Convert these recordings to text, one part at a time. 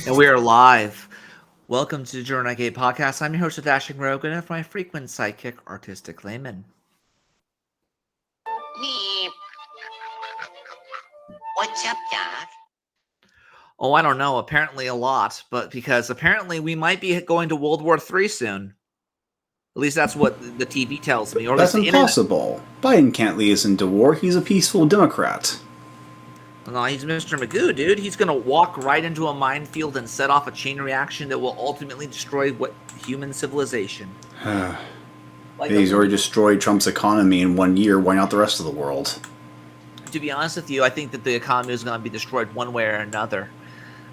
And we are live. Welcome to the Renegade podcast. I'm your host, Dashing Rogan, and my frequent sidekick, Artistic Layman. Me. What's up, Doc? Oh, I don't know. Apparently a lot, but because apparently we might be going to World War III soon. At least that's what the TV tells me. Or at That's least the internet. impossible. Biden can't lead us into war. He's a peaceful Democrat. No, he's Mr. Magoo, dude. He's going to walk right into a minefield and set off a chain reaction that will ultimately destroy human civilization. He's already destroyed Trump's economy in 1 year. Why not the rest of the world? To be honest with you, I think that the economy is going to be destroyed one way or another.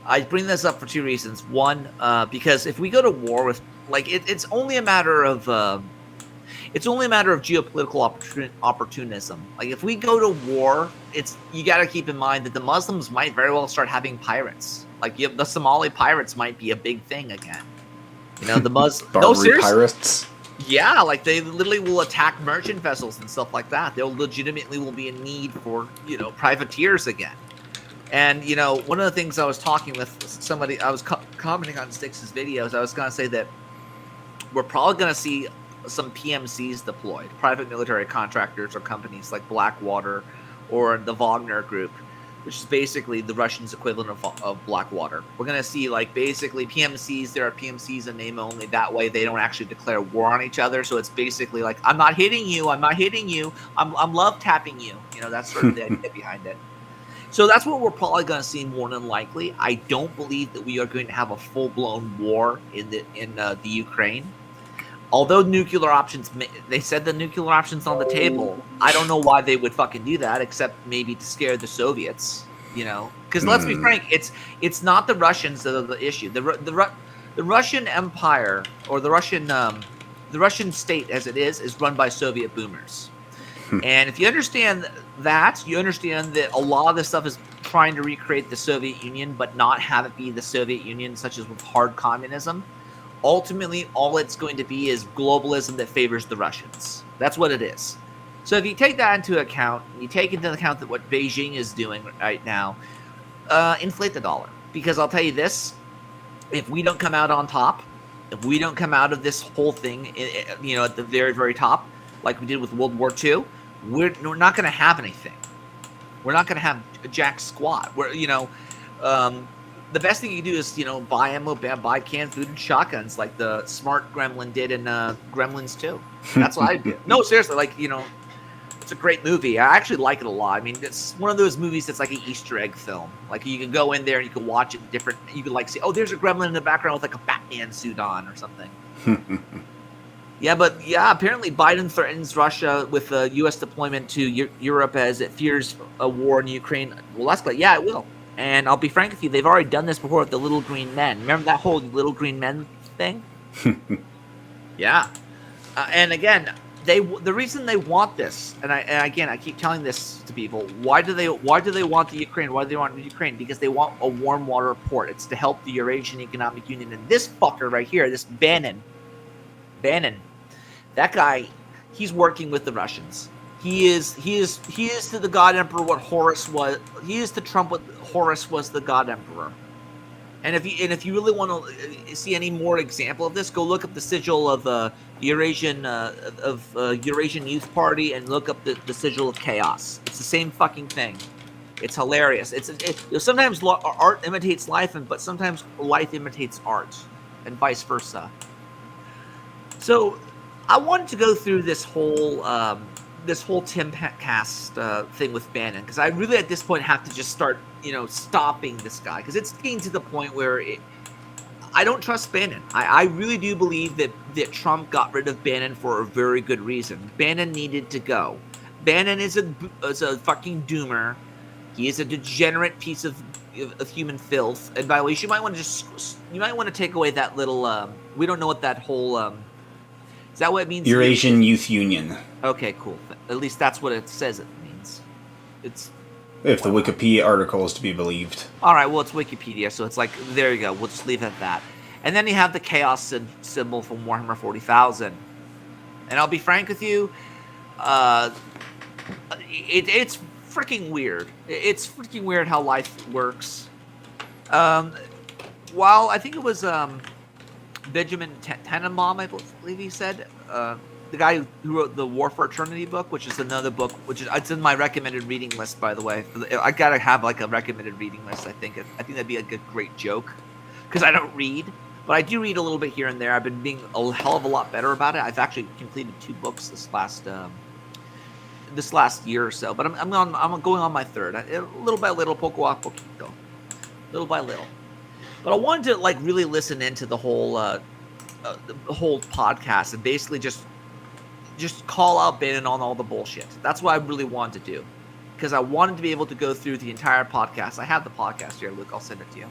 I bring this up for two reasons. One, because if we go to war with, it's only a matter of, geopolitical opportunism. Like, if we go to war, you got to keep in mind that the Muslims might very well start having pirates. Like, the Somali pirates might be a big thing again. You know, the Barbary pirates. Yeah, like they literally will attack merchant vessels and stuff like that. They'll legitimately will be in need for, privateers again. And, one of the things I was talking with somebody, I was commenting on Styx's videos, I was going to say that we're probably going to see some PMCs deployed, private military contractors or companies like Blackwater or the Wagner Group, which is basically the Russians' equivalent of Blackwater. We're going to see, basically PMCs. There are PMCs in name only. That way they don't actually declare war on each other. So it's basically like, I'm not hitting you. I'm not hitting you. I'm love tapping you. That's sort of the idea behind it. So that's what we're probably going to see more than likely. I don't believe that we are going to have a full-blown war in the Ukraine. Although nuclear options, they said the nuclear option's on the table. I don't know why they would fucking do that, except maybe to scare the Soviets, Because let's be frank, it's not the Russians that are the issue. The Russian Empire, or the Russian state as it is run by Soviet boomers. And if you understand that, you understand that a lot of this stuff is trying to recreate the Soviet Union, but not have it be the Soviet Union, such as with hard communism. Ultimately, all it's going to be is globalism that favors the Russians. That's what it is. So if you take that into account, you take into account that what Beijing is doing right now, inflate the dollar. Because I'll tell you this, if we don't come out on top, if we don't come out of this whole thing, at the very, very top, like we did with World War II, we're not going to have anything. We're not going to have a jack squat. The best thing you can do is, buy ammo, buy canned food and shotguns like the smart gremlin did in Gremlins 2. That's what I did. No, seriously, it's a great movie. I actually like it a lot. I mean, it's one of those movies that's like an Easter egg film. Like, you can go in there and you can watch it different. You can say, oh, there's a gremlin in the background with a Batman suit on or something. Apparently Biden threatens Russia with a U.S. deployment to Europe as it fears a war in Ukraine will escalate. Yeah, it will. And I'll be frank with you, they've already done this before with the little green men. Remember that whole little green men thing? Yeah. And again, the reason they want this, and I keep telling this to people, why do they want the Ukraine? Why do they want the Ukraine? Because they want a warm water port. It's to help the Eurasian Economic Union. And this fucker right here, this Bannon, that guy, he's working with the Russians. He is to the God Emperor what Horus was. He is to Trump what Horus was the God Emperor. And if you really want to see any more example of this, go look up the sigil of Eurasian Youth Party and look up the sigil of Chaos. It's the same fucking thing. It's hilarious. Sometimes art imitates life, but sometimes life imitates art, and vice versa. So I wanted to go through this whole Timcast thing with Bannon, because I really at this point have to just start, stopping this guy, because it's getting to the point where I don't trust Bannon. I really do believe that Trump got rid of Bannon for a very good reason. Bannon needed to go. Bannon is a fucking doomer. He is a degenerate piece of human filth. And by the way, you might want to take away that little. We don't know what that whole. Is that what it means? Eurasian Youth Union. Okay, cool. At least that's what it says it means. If the Wikipedia article is to be believed. All right, well, it's Wikipedia, so it's there you go. We'll just leave it at that. And then you have the Chaos symbol from Warhammer 40,000. And I'll be frank with you, it's freaking weird. It's freaking weird how life works. Well, I think it was Benjamin Tannenbaum, I believe he said, the guy who wrote the War for Eternity book, which is another book, it's in my recommended reading list, by the way. I gotta have like a recommended reading list. I think that'd be a great joke, because I don't read, but I do read a little bit here and there. I've been being a hell of a lot better about it. I've actually completed 2 books this last year or so, but I'm going on my 3rd. Little by little, poco a poquito, little by little. But I wanted to like really listen into the whole podcast and basically just call out Bannon on all the bullshit. That's what I really wanted to do, because I wanted to be able to go through the entire podcast. I have the podcast here, Luke. I'll send it to you.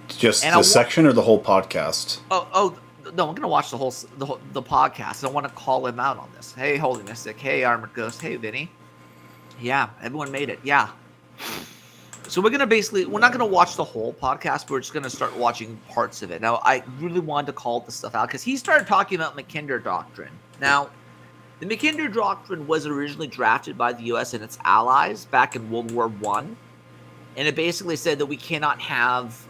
Just the section or the whole podcast? Oh no, I'm gonna watch the podcast. I want to call him out on this. Hey, Holy Mystic. Hey, Armored Ghost. Hey, Vinny. Yeah, everyone made it. Yeah. So we're not gonna watch the whole podcast, but we're just gonna start watching parts of it. Now, I really wanted to call this stuff out because he started talking about Mackinder Doctrine. Now, the Mackinder Doctrine was originally drafted by the U.S. and its allies back in World War I, and it basically said that we cannot have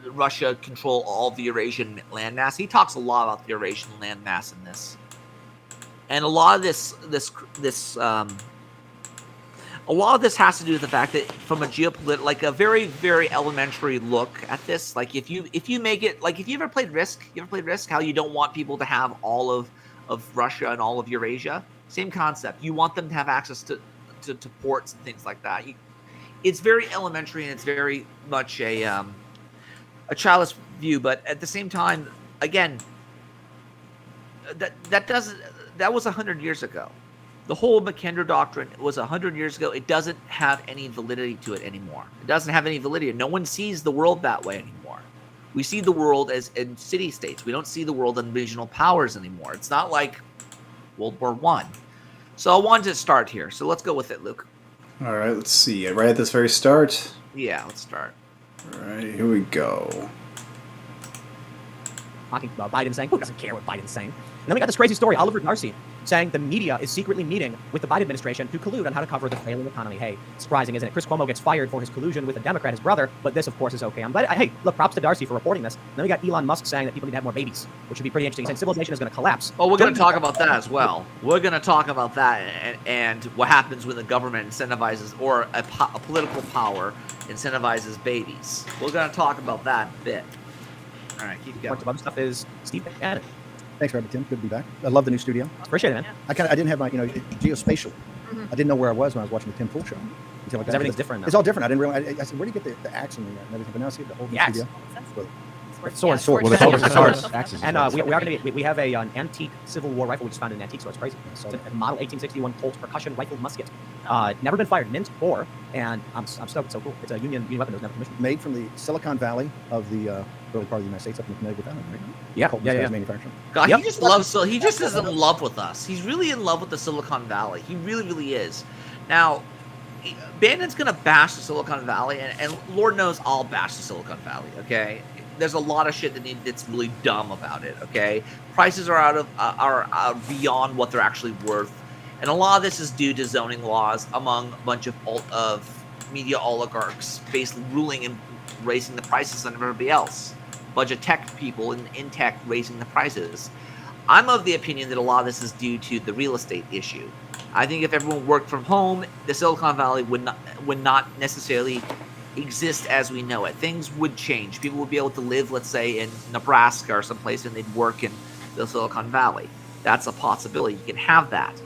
Russia control all the Eurasian landmass. He talks a lot about the Eurasian landmass in this, and a lot of this has to do with the fact that from a geopolitical, like a very, very elementary look at this, like if you make it, like if you ever played Risk, how you don't want people to have all of Russia and all of Eurasia, same concept. You want them to have access to ports and things like that. It's very elementary and it's very much a childish view, but at the same time, again, that was 100 years ago. The whole Mackinder Doctrine was 100 years ago. It doesn't have any validity to it anymore. It doesn't have any validity. No one sees the world that way anymore. We see the world as in city-states. We don't see the world in regional powers anymore. It's not like World War I. So I wanted to start here. So let's go with it, Luke. All right, let's see. Right at this very start? Yeah, let's start. All right, here we go. Talking about Biden saying, who doesn't care what Biden's saying? And then we got this crazy story, Oliver Darcy, saying the media is secretly meeting with the Biden administration to collude on how to cover the failing economy. Hey, surprising, isn't it? Chris Cuomo gets fired for his collusion with a Democrat, his brother, but this, of course, is okay. I'm glad. Hey, look, props to Darcy for reporting this. And then we got Elon Musk saying that people need to have more babies, which would be pretty interesting. He's saying civilization is going to collapse. Oh, we're going to talk about that as well. We're going to talk about that and what happens when the government incentivizes, or a political power incentivizes babies. We're going to talk about that in a bit. All right, keep going. Other stuff is Steve Bannon. Thanks, Robert Tim. Good to be back. I love the new studio. Appreciate it, man. I didn't have my, geospatial. Mm-hmm. I didn't know where I was when I was watching the Tim Pool show. Because everything's different now. It's all different. I didn't realize. I said, where do you get the axe and everything? But now I see the whole new studio. Sword. Well, the sword. And we are going to we have an antique Civil War rifle we just found in an antique store. It's crazy. So it's a model 1861 Colt percussion rifled musket. Never been fired, mint bore, and I'm stoked. It's so cool. It's a Union weapon. It was never commissioned. Made from the Silicon Valley of the early part of the United States, up in the Connecticut Valley, right? Yeah. Manufacturing. God, he just loves. So he just is in love with us. He's really in love with the Silicon Valley. He really, really is. Now, Bannon's gonna bash the Silicon Valley, and Lord knows I'll bash the Silicon Valley. Okay. There's a lot of shit that's really dumb about it. Okay, prices are are beyond what they're actually worth, and a lot of this is due to zoning laws among a bunch of media oligarchs, basically ruling and raising the prices on everybody else. A bunch of tech people in tech raising the prices. I'm of the opinion that a lot of this is due to the real estate issue. I think if everyone worked from home, the Silicon Valley would not necessarily exist as we know it. Things would change. People would be able to live, let's say, in Nebraska or someplace, and they'd work in the Silicon Valley. That's a possibility. You can have that.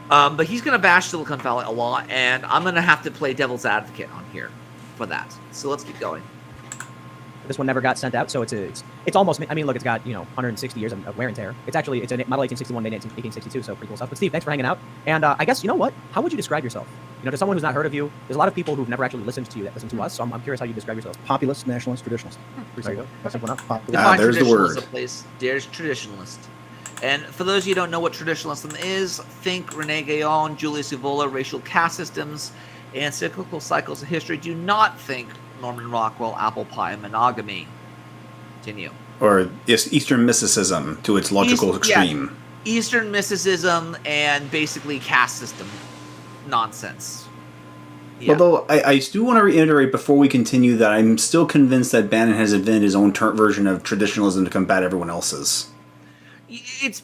But he's going to bash Silicon Valley a lot, and I'm going to have to play devil's advocate on here for that. So let's keep going. This one never got sent out, so it's almost. I mean, look, it's got 160 years of wear and tear. It's a model 1861 made in 1862, so pretty cool stuff. But Steve, thanks for hanging out. And I guess you know what? How would you describe yourself? To someone who's not heard of you, there's a lot of people who've never actually listened to you that listen to us. So I'm curious how you describe yourself. Populist, nationalist, traditionalist. There you go. That's simple enough. There's the word. There's traditionalist. And for those of you who don't know what traditionalism is, think Renegade, Julius Evola, racial caste systems, and cyclical cycles of history. Do not think Norman Rockwell, apple pie, and monogamy. Continue. Or Eastern mysticism to its logical extreme. Yeah, Eastern mysticism and basically caste system nonsense. Yeah. Although I do want to reiterate before we continue that I'm still convinced that Bannon has invented his own version of traditionalism to combat everyone else's.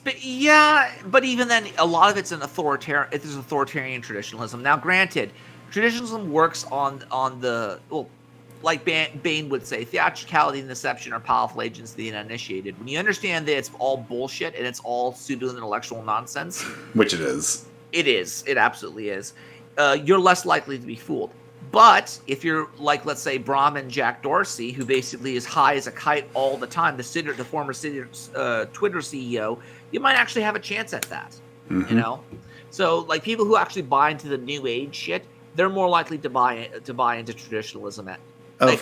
But even then, a lot of it's an authoritarian. It is authoritarian traditionalism. Now, granted, traditionalism works on the like Bain would say, theatricality and deception are powerful agents of the uninitiated. When you understand that it's all bullshit and it's all pseudo-intellectual nonsense, Which it is. It is. It absolutely is. You're less likely to be fooled. But if you're like, let's say, Brahmin Jack Dorsey, who basically is high as a kite all the time, the former Twitter CEO, you might actually have a chance at that. Mm-hmm. You know, so like people who actually buy into the new age shit, they're more likely to buy into traditionalism.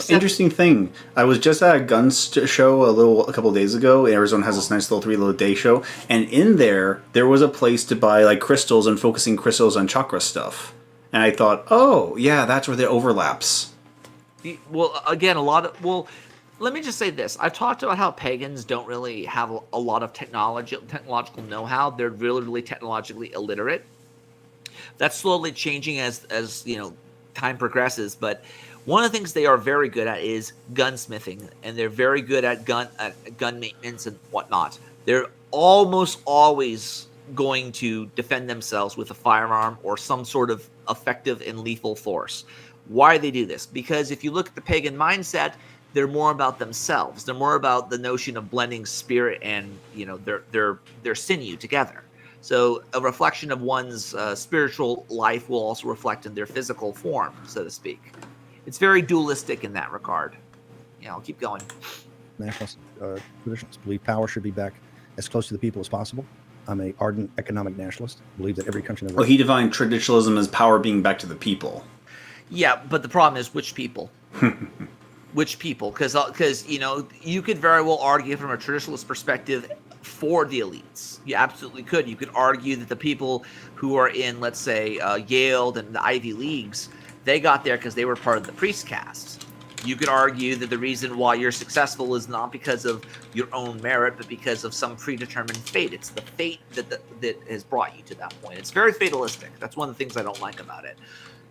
Interesting thing. I was just at a gun show a couple of days ago. Arizona has this nice little 3 day show, and in there was a place to buy like crystals and focusing crystals on chakra stuff. And I thought, oh yeah, that's where the overlaps. Well, again, let me just say this. I've talked about how pagans don't really have a lot of technological know-how. They're really, really technologically illiterate. That's slowly changing as you know, time progresses, but one of the things they are very good at is gunsmithing, and they're very good at gun maintenance and whatnot. They're almost always going to defend themselves with a firearm or some sort of effective and lethal force. Why do they do this? Because if you look at the pagan mindset, they're more about themselves. They're more about the notion of blending spirit and, you know, their sinew together. So a reflection of one's spiritual life will also reflect in their physical form, so to speak. It's very dualistic in that regard. You know, keep going. Nationalists, traditionalists believe power should be back as close to the people as possible. I'm an ardent economic nationalist. Believe that every country in the world. Well, he defined traditionalism as power being back to the people. Yeah, but the problem is which people? Which people? Because you know, you could very well argue from a traditionalist perspective for the elites. You absolutely could. You could argue that the people who are in, let's say, Yale and the Ivy Leagues, they got there because they were part of the priest caste. You could argue that the reason why you're successful is not because of your own merit, but because of some predetermined fate. It's the fate that has brought you to that point. It's very fatalistic. That's one of the things I don't like about it.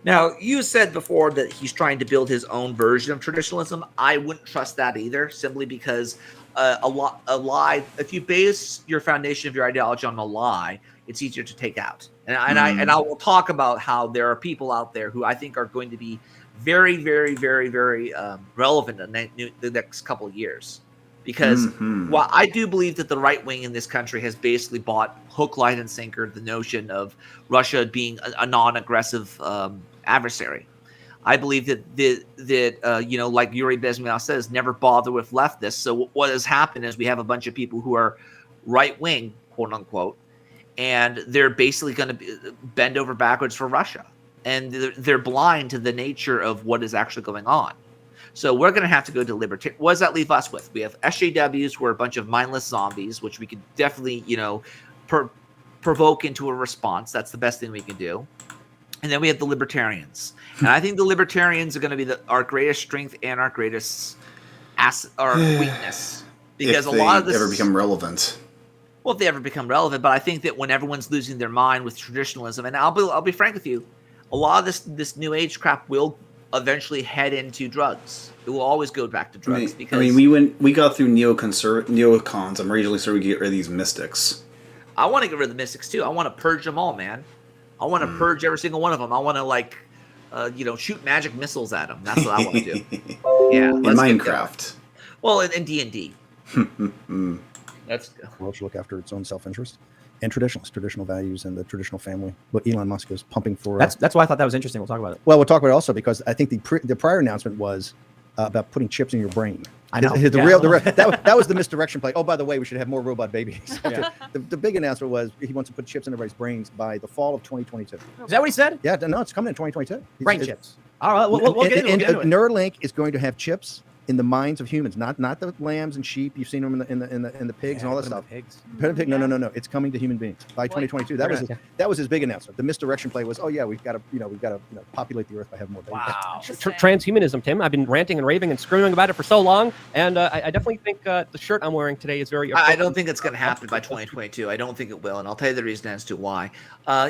Now, you said before that he's trying to build his own version of traditionalism. I wouldn't trust that either, simply because a lie. If you base your foundation of your ideology on a lie, it's easier to take out. And I will talk about how there are people out there who I think are going to be very, very, very, very relevant in the next couple of years. Because while I do believe that the right wing in this country has basically bought hook, line, and sinker the notion of Russia being a non-aggressive adversary. I believe that you know, like Yuri Bezmenov says, never bother with leftists. So what has happened is we have a bunch of people who are right wing, quote unquote, and they're basically going to bend over backwards for Russia, and they're blind to the nature of what is actually going on. So we're going to have to go to libertarian. What does that leave us with? We have SJWs, who are a bunch of mindless zombies, which we could definitely, you know, provoke into a response. That's the best thing we can do. And then we have the libertarians. And I think the libertarians are going to be our greatest strength and our greatest weakness. Because if a lot of they this ever become relevant. Well, if they ever become relevant, but I think that when everyone's losing their mind with traditionalism, and I'll be frank with you, a lot of this new age crap will eventually head into drugs. It will always go back to drugs because we got through neocons. I'm really sure we get rid of these mystics. I want to get rid of the mystics too. I want to purge them all, man. I want to purge every single one of them. I want to shoot magic missiles at them. That's what I want to do. Yeah, in Minecraft. Well, in D&D. That's the world should look after its own self-interest and traditional values and the traditional family. But Elon Musk is pumping for. That's why I thought that was interesting. We'll talk about it. Well, we'll talk about it also because I think the prior announcement was about putting chips in your brain. I know. That was the misdirection play. Oh, by the way, we should have more robot babies. Yeah. The big announcement was he wants to put chips in everybody's brains by the fall of 2022. Is that what he said? Yeah, no, it's coming in 2022. Brain chips. All right, we'll get into it. Neuralink is going to have chips in the minds of humans, not the lambs and sheep. You've seen them in the pigs and all that stuff. Pigs. No. It's coming to human beings by 2022. That was his big announcement. The misdirection play was, oh yeah, we've got to populate the earth by having more babies. Wow. Transhumanism, Tim. I've been ranting and raving and screaming about it for so long, and I definitely think the shirt I'm wearing today is very. I don't think it's going to happen by 2022. I don't think it will, and I'll tell you the reason as to why.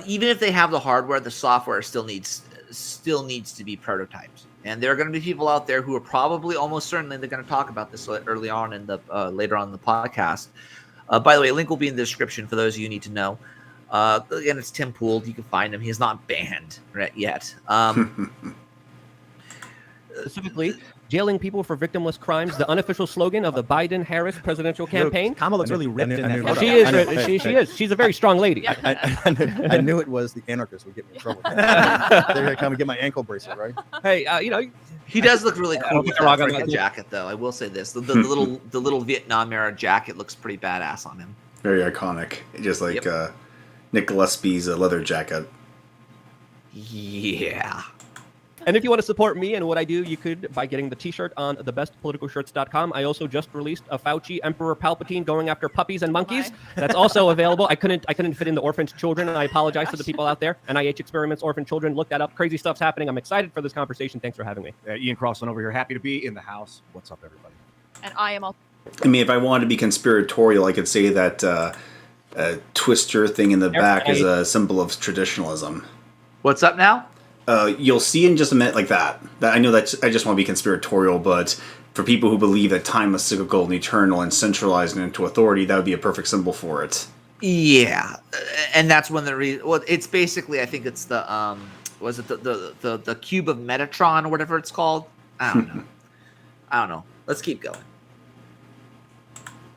Even if they have the hardware, the software still needs still needs to be prototyped. And there are going to be people out there who are probably almost certainly they're going to talk about this early on in the later on in the podcast. By the way, a link will be in the description for those of you who need to know. Again, it's Tim Pooled. You can find him. He's not banned yet. Specifically, jailing people for victimless crimes, the unofficial slogan of the Biden-Harris presidential campaign. Kamala looks really ripped in that photo. She is. She is. She's a very strong lady. I knew it was the anarchists would get me in trouble. They're gonna come and get my ankle bracelet, right? Hey, He does look really cool with that wrong on freaking that. jacket, though. I will say this: the little Vietnam era jacket looks pretty badass on him. Very iconic, just like Nick Gillespie's leather jacket. Yeah. And if you want to support me and what I do, you could by getting the T-shirt on thebestpoliticalshirts.com. I also just released a Fauci Emperor Palpatine going after puppies and monkeys. That's also available. I couldn't fit in the orphaned children, and I apologize to the people out there. NIH experiments, orphaned children. Look that up. Crazy stuff's happening. I'm excited for this conversation. Thanks for having me. Ian Crossland over here. Happy to be in the house. What's up, everybody? And I am all. I mean, if I wanted to be conspiratorial, I could say that twister thing in the back is a symbol of traditionalism. What's up now? You'll see in just a minute like that. I know that I just want to be conspiratorial, but for people who believe that time is cyclical and eternal and centralized into authority, that would be a perfect symbol for it. Yeah, and that's when well, it's basically, I think it's the was it the cube of Metatron or whatever it's called? I don't know. Let's keep going.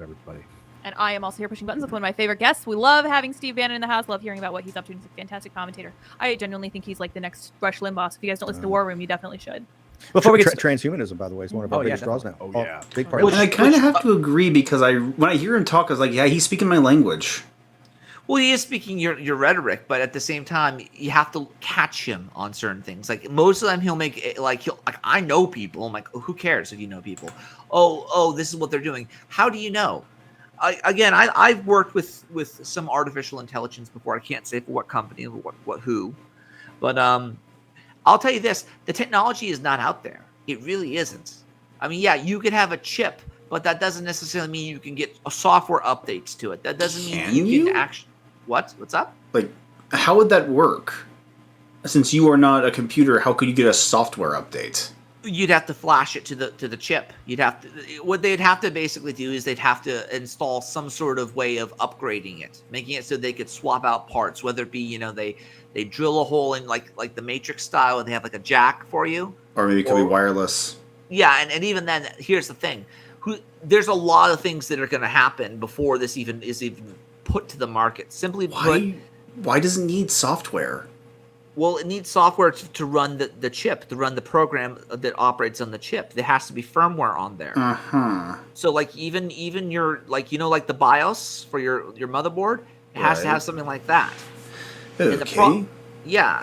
Everybody. And I am also here pushing buttons with one of my favorite guests. We love having Steve Bannon in the house. Love hearing about what he's up to. He's a fantastic commentator. I genuinely think he's like the next Rush Limbaugh. So if you guys don't listen to War Room, you definitely should. Before we get Transhumanism, by the way, is one of our biggest draws now. Oh, yeah. Big part. And I kind of have to agree because when I hear him talk, I was like, yeah, he's speaking my language. Well, he is speaking your rhetoric, but at the same time, you have to catch him on certain things. Like most of them, he'll make like I know people. I'm like, who cares if you know people? Oh, this is what they're doing. How do you know? I've worked with some artificial intelligence before. I can't say for what company, what who, but I'll tell you this: the technology is not out there. It really isn't. I mean, yeah, you could have a chip, but that doesn't necessarily mean you can get software updates to it. That doesn't mean you can actually. What's up? Like, how would that work? Since you are not a computer, how could you get a software update? You'd have to flash it to the chip. What they'd have to basically do is they'd have to install some sort of way of upgrading it, making it so they could swap out parts, whether it be, they drill a hole in like the Matrix style and they have like a jack for you. Or maybe it could be wireless. Yeah, and even then, here's the thing. There's a lot of things that are going to happen before this is even put to the market. Simply put, why does it need software? Well, it needs software to run the chip, to run the program that operates on the chip. There has to be firmware on there. So like even your like the BIOS for your motherboard, it has to have something like that. Okay.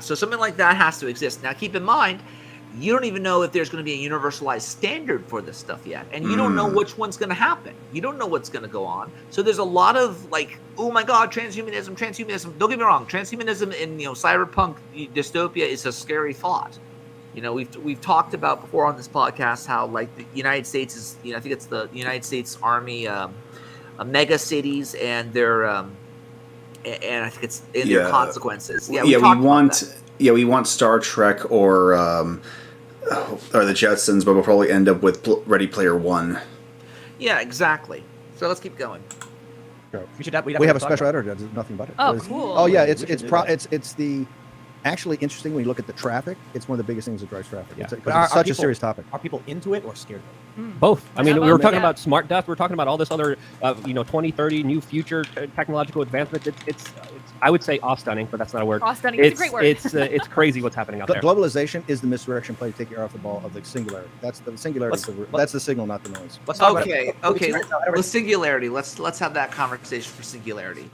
So something like that has to exist. Now keep in mind, you don't even know if there's going to be a universalized standard for this stuff yet. And you don't know which one's going to happen. You don't know what's going to go on. So there's a lot of like, oh my God, transhumanism. Don't get me wrong. Transhumanism in, cyberpunk dystopia is a scary thought. We've talked about before on this podcast how like the United States is, I think it's the United States Army mega cities and their, and I think it's in their consequences. We want Star Trek or the Jetsons, but we'll probably end up with Ready Player One. Yeah, exactly. So let's keep going. We have a special editor that does nothing but it. Oh, cool. Oh yeah, it's the actually interesting when you look at the traffic. It's one of the biggest things that drives traffic. Yeah. It's such a serious topic. Are people into it or scared of it? Both. I mean, Yeah, we were talking yeah. about smart death. We're talking about all this other, 2030 new future technological advancement. It's I would say awe-stunning, but that's not a word. Awe-stunning is a great word. It's crazy what's happening out there. Globalization is the misdirection play to take your eye off the ball of the singularity. That's the singularity. That's the signal, not the noise. Let's talk about Okay. it. With singularity, let's have that conversation for singularity.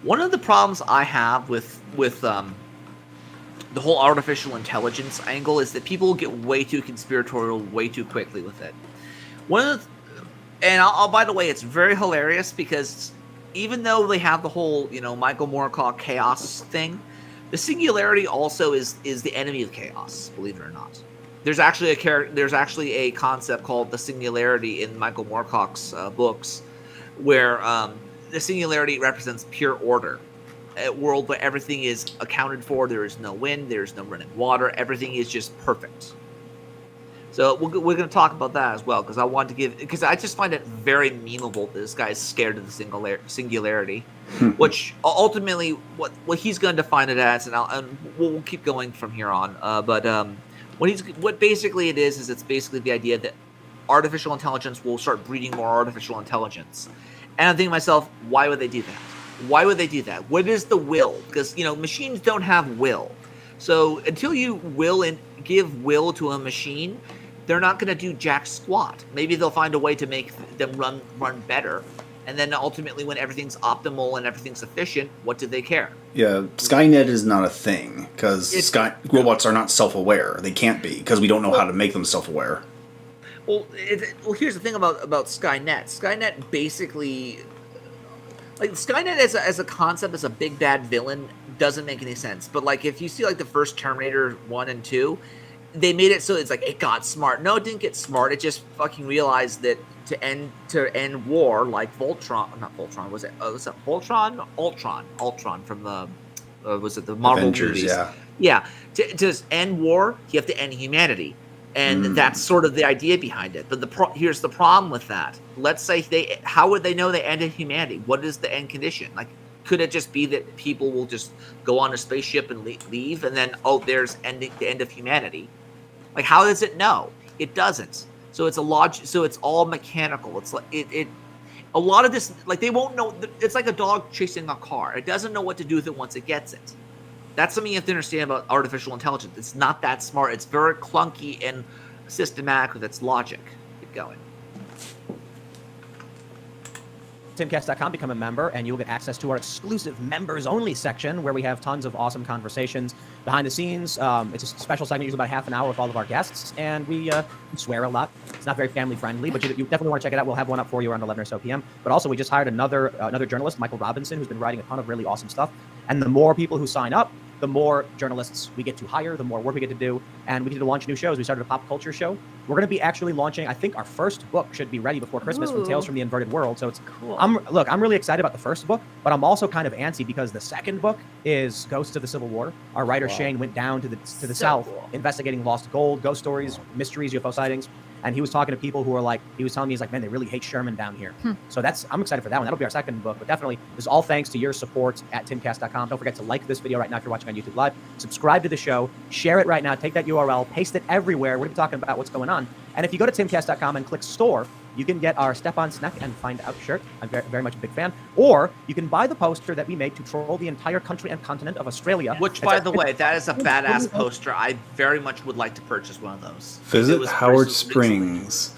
One of the problems I have with the whole artificial intelligence angle is that people get way too conspiratorial way too quickly with it. By the way, it's very hilarious because even though they have the whole, Michael Moorcock chaos thing, the singularity also is the enemy of chaos, believe it or not. There's actually a concept called the singularity in Michael Moorcock's books where the singularity represents pure order. a world where everything is accounted for. There is no wind, there is no running water. Everything is just perfect. So we're going to talk about that as well, because I want to because I just find it very memeable that this guy is scared of the singularity, which ultimately what he's going to define it as, and we'll keep going from here on. What basically it is it's basically the idea that artificial intelligence will start breeding more artificial intelligence. And I'm thinking to myself, why would they do that? Why would they do that? What is the will? Because machines don't have will. So until you will and give will to a machine, they're not going to do jack squat. Maybe they'll find a way to make them run better. And then ultimately, when everything's optimal and everything's efficient, what do they care? Yeah, Skynet is not a thing because robots are not self-aware. They can't be because we don't know how to make them self-aware. Well, here's the thing about Skynet. Skynet basically, like Skynet as a concept, as a big bad villain, doesn't make any sense. But like if you see like the first Terminator 1 and 2, they made it so it's like it got smart. No, it didn't get smart. It just fucking realized that to end war, like Voltron, not Voltron, was it Voltron? Ultron from the was it the Marvel Avengers, movies? Yeah. To end war, you have to end humanity. And that's sort of the idea behind it. But here's the problem with that. Let's say how would they know they ended humanity? What is the end condition? Like, could it just be that people will just go on a spaceship and leave, and then there's the end of humanity? Like, how does it know? It doesn't. So it's So it's all mechanical. It's like a lot of this, like they won't know. It's like a dog chasing a car. It doesn't know what to do with it once it gets it. That's something you have to understand about artificial intelligence. It's not that smart. It's very clunky and systematic with its logic. Keep going. Timcast.com, become a member, and you'll get access to our exclusive members-only section where we have tons of awesome conversations behind the scenes. It's a special segment, usually about half an hour with all of our guests, and we swear a lot. It's not very family-friendly, but you definitely want to check it out. We'll have one up for you around 11 or so p.m. But also, we just hired another journalist, Michael Robinson, who's been writing a ton of really awesome stuff. And the more people who sign up, the more journalists we get to hire, the more work we get to do, and we need to launch new shows. We started a pop culture show. We're going to be actually launching, I think our first book should be ready before Christmas from Tales from the Inverted World. So it's cool. I'm really excited about the first book, but I'm also kind of antsy because the second book is Ghosts of the Civil War. Our writer Shane went down to the south, investigating lost gold, ghost stories, mysteries, UFO sightings. And he was talking to people who were like, he was telling me, he's like, man, they really hate Sherman down here. So I'm excited for that one. That'll be our second book. But definitely, this is all thanks to your support at timcast.com. Don't forget to like this video right now if you're watching on YouTube Live. Subscribe to the show. Share it right now. Take that URL. Paste it everywhere. We're going to be talking about what's going on. And if you go to timcast.com and click store, you can get our Step on Snack and Find Out shirt. I'm very, very much a big fan. Or you can buy the poster that we made to troll the entire country and continent of Australia. Which, by the way, that is a badass poster. I very much would like to purchase one of those. Visit Howard Springs.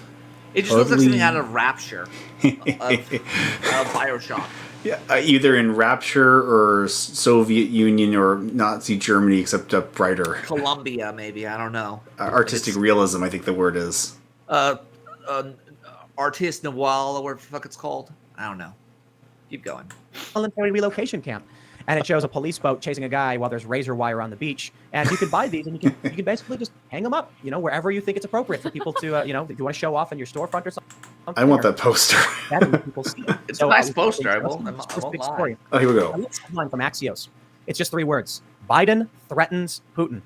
It just looks like something out of Rapture, of Bioshock. Yeah, either in Rapture or Soviet Union or Nazi Germany, except brighter. Columbia, maybe. I don't know. Artistic realism, I think the word is. Artiste Noir, or whatever the fuck it's called. I don't know. Keep going. Voluntary relocation camp. And it shows a police boat chasing a guy while there's razor wire on the beach. And you can buy these, and you can basically just hang them up, wherever you think it's appropriate for people to, if you want to show off in your storefront or something. I want that poster. People see. It's a nice poster. I won't lie. Oh, here we go. Let's headline from Axios. It's just 3 words. Biden threatens Putin.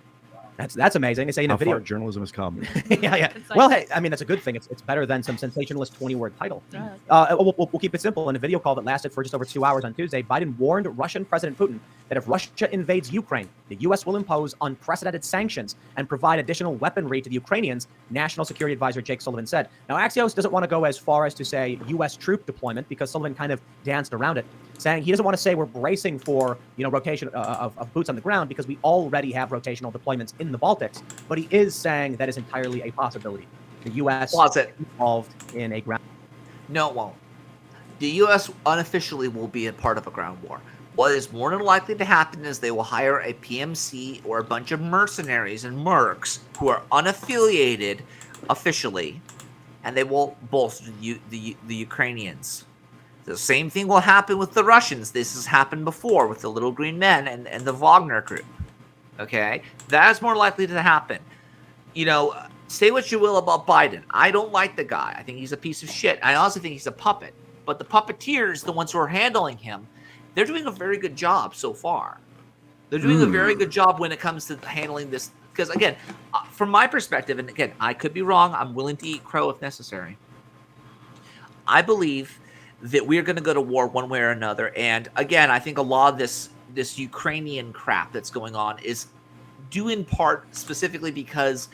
That's amazing. They say in a video. How far journalism has come. yeah. Well, hey, I mean, that's a good thing. It's better than some sensationalist 20-word title. We'll keep it simple. In a video call that lasted for just over 2 hours on Tuesday, Biden warned Russian President Putin that if Russia invades Ukraine, the U.S. will impose unprecedented sanctions and provide additional weaponry to the Ukrainians, National Security Advisor Jake Sullivan said. Now, Axios doesn't want to go as far as to say U.S. troop deployment because Sullivan kind of danced around it, saying he doesn't want to say we're bracing for rotation of boots on the ground because we already have rotational deployments in the Baltics, but he is saying that is entirely a possibility. The U.S. involved in a ground. No, it won't. The U.S. unofficially will be a part of a ground war. What is more than likely to happen is they will hire a PMC or a bunch of mercenaries and mercs who are unaffiliated officially, and they will bolster the Ukrainians. The same thing will happen with the Russians. This has happened before with the Little Green Men and the Wagner group. Okay? That is more likely to happen. Say what you will about Biden. I don't like the guy. I think he's a piece of shit. I also think he's a puppet. But the puppeteers, the ones who are handling him, they're doing a very good job so far. They're doing a very good job when it comes to handling this. Because again, from my perspective, and again, I could be wrong. I'm willing to eat crow if necessary. I believe that we're going to go to war one way or another. And again, I think a lot of this Ukrainian crap that's going on is due in part specifically because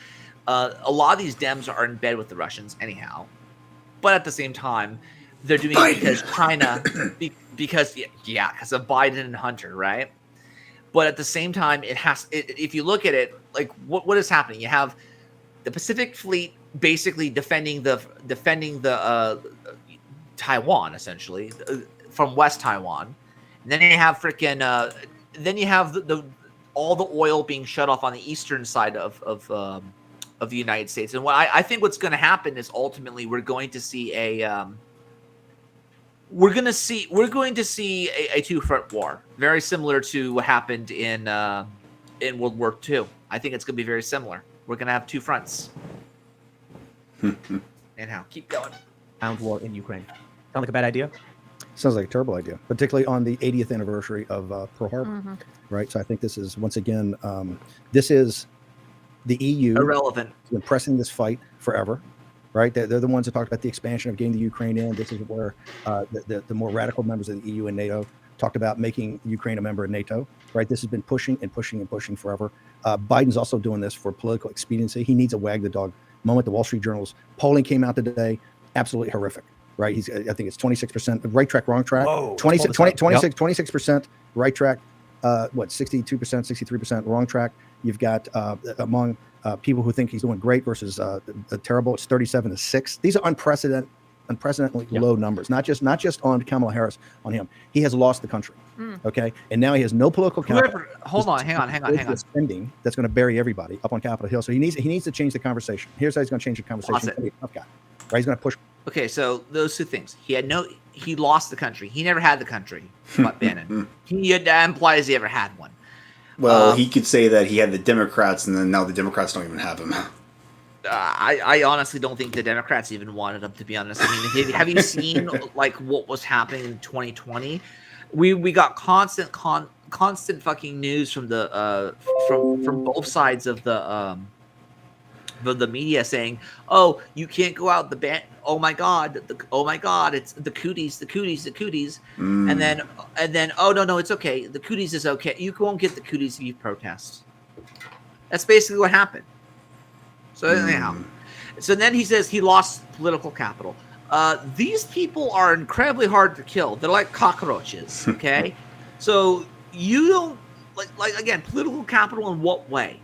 a lot of these Dems are in bed with the Russians anyhow. But at the same time, they're doing it because China, because of Biden and Hunter, right? But at the same time, if you look at it, like what is happening? You have the Pacific Fleet basically defending the Taiwan essentially from West Taiwan, and then you have then you have all the oil being shut off on the eastern side of the United States. And what I think what's going to happen is ultimately we're going to see a two-front war, very similar to what happened in World War II. I think it's going to be very similar. We're going to have two fronts. Anyhow, keep going. Ground war in Ukraine. Sound like a bad idea? Sounds like a terrible idea, particularly on the 80th anniversary of Pearl Harbor, right? So I think this is, once again, this is the EU irrelevant. Been pressing this fight forever, right? They're the ones that talked about the expansion of getting the Ukraine in. This is where the more radical members of the EU and NATO talked about making Ukraine a member of NATO, right? This has been pushing and pushing and pushing forever. Biden's also doing this for political expediency. He needs a wag the dog moment. The Wall Street Journal's polling came out today, absolutely horrific, right? I think it's 26% right track, wrong track. Whoa, 26% right track. 62%, 63% wrong track. You've got among people who think he's doing great versus terrible, it's 37-6. These are unprecedentedly low numbers. Not just on Kamala Harris, on him. He has lost the country. Okay, and now he has no political capital. Hold on, hang on. Spending that's going to bury everybody up on Capitol Hill. So he needs to change the conversation. Here's how he's going to change the conversation. He's going to be a tough guy, right? He's going to push. Okay, so those two things. He lost the country. He never had the country. But Bannon. That implies he ever had one. Well, he could say that he had the Democrats, and then now the Democrats don't even have him. I honestly don't think the Democrats even wanted him, to be honest. I mean, have you seen like what was happening in 2020? We got constant fucking news from the from both sides of the media saying, "Oh, you can't go out the ban. Oh my god, it's the cooties." And then oh no, it's okay. The cooties is okay. You won't get the cooties if you protest. That's basically what happened. So anyhow, so then he says he lost political capital. These people are incredibly hard to kill. They're like cockroaches. Okay, so you don't like again political capital in what way?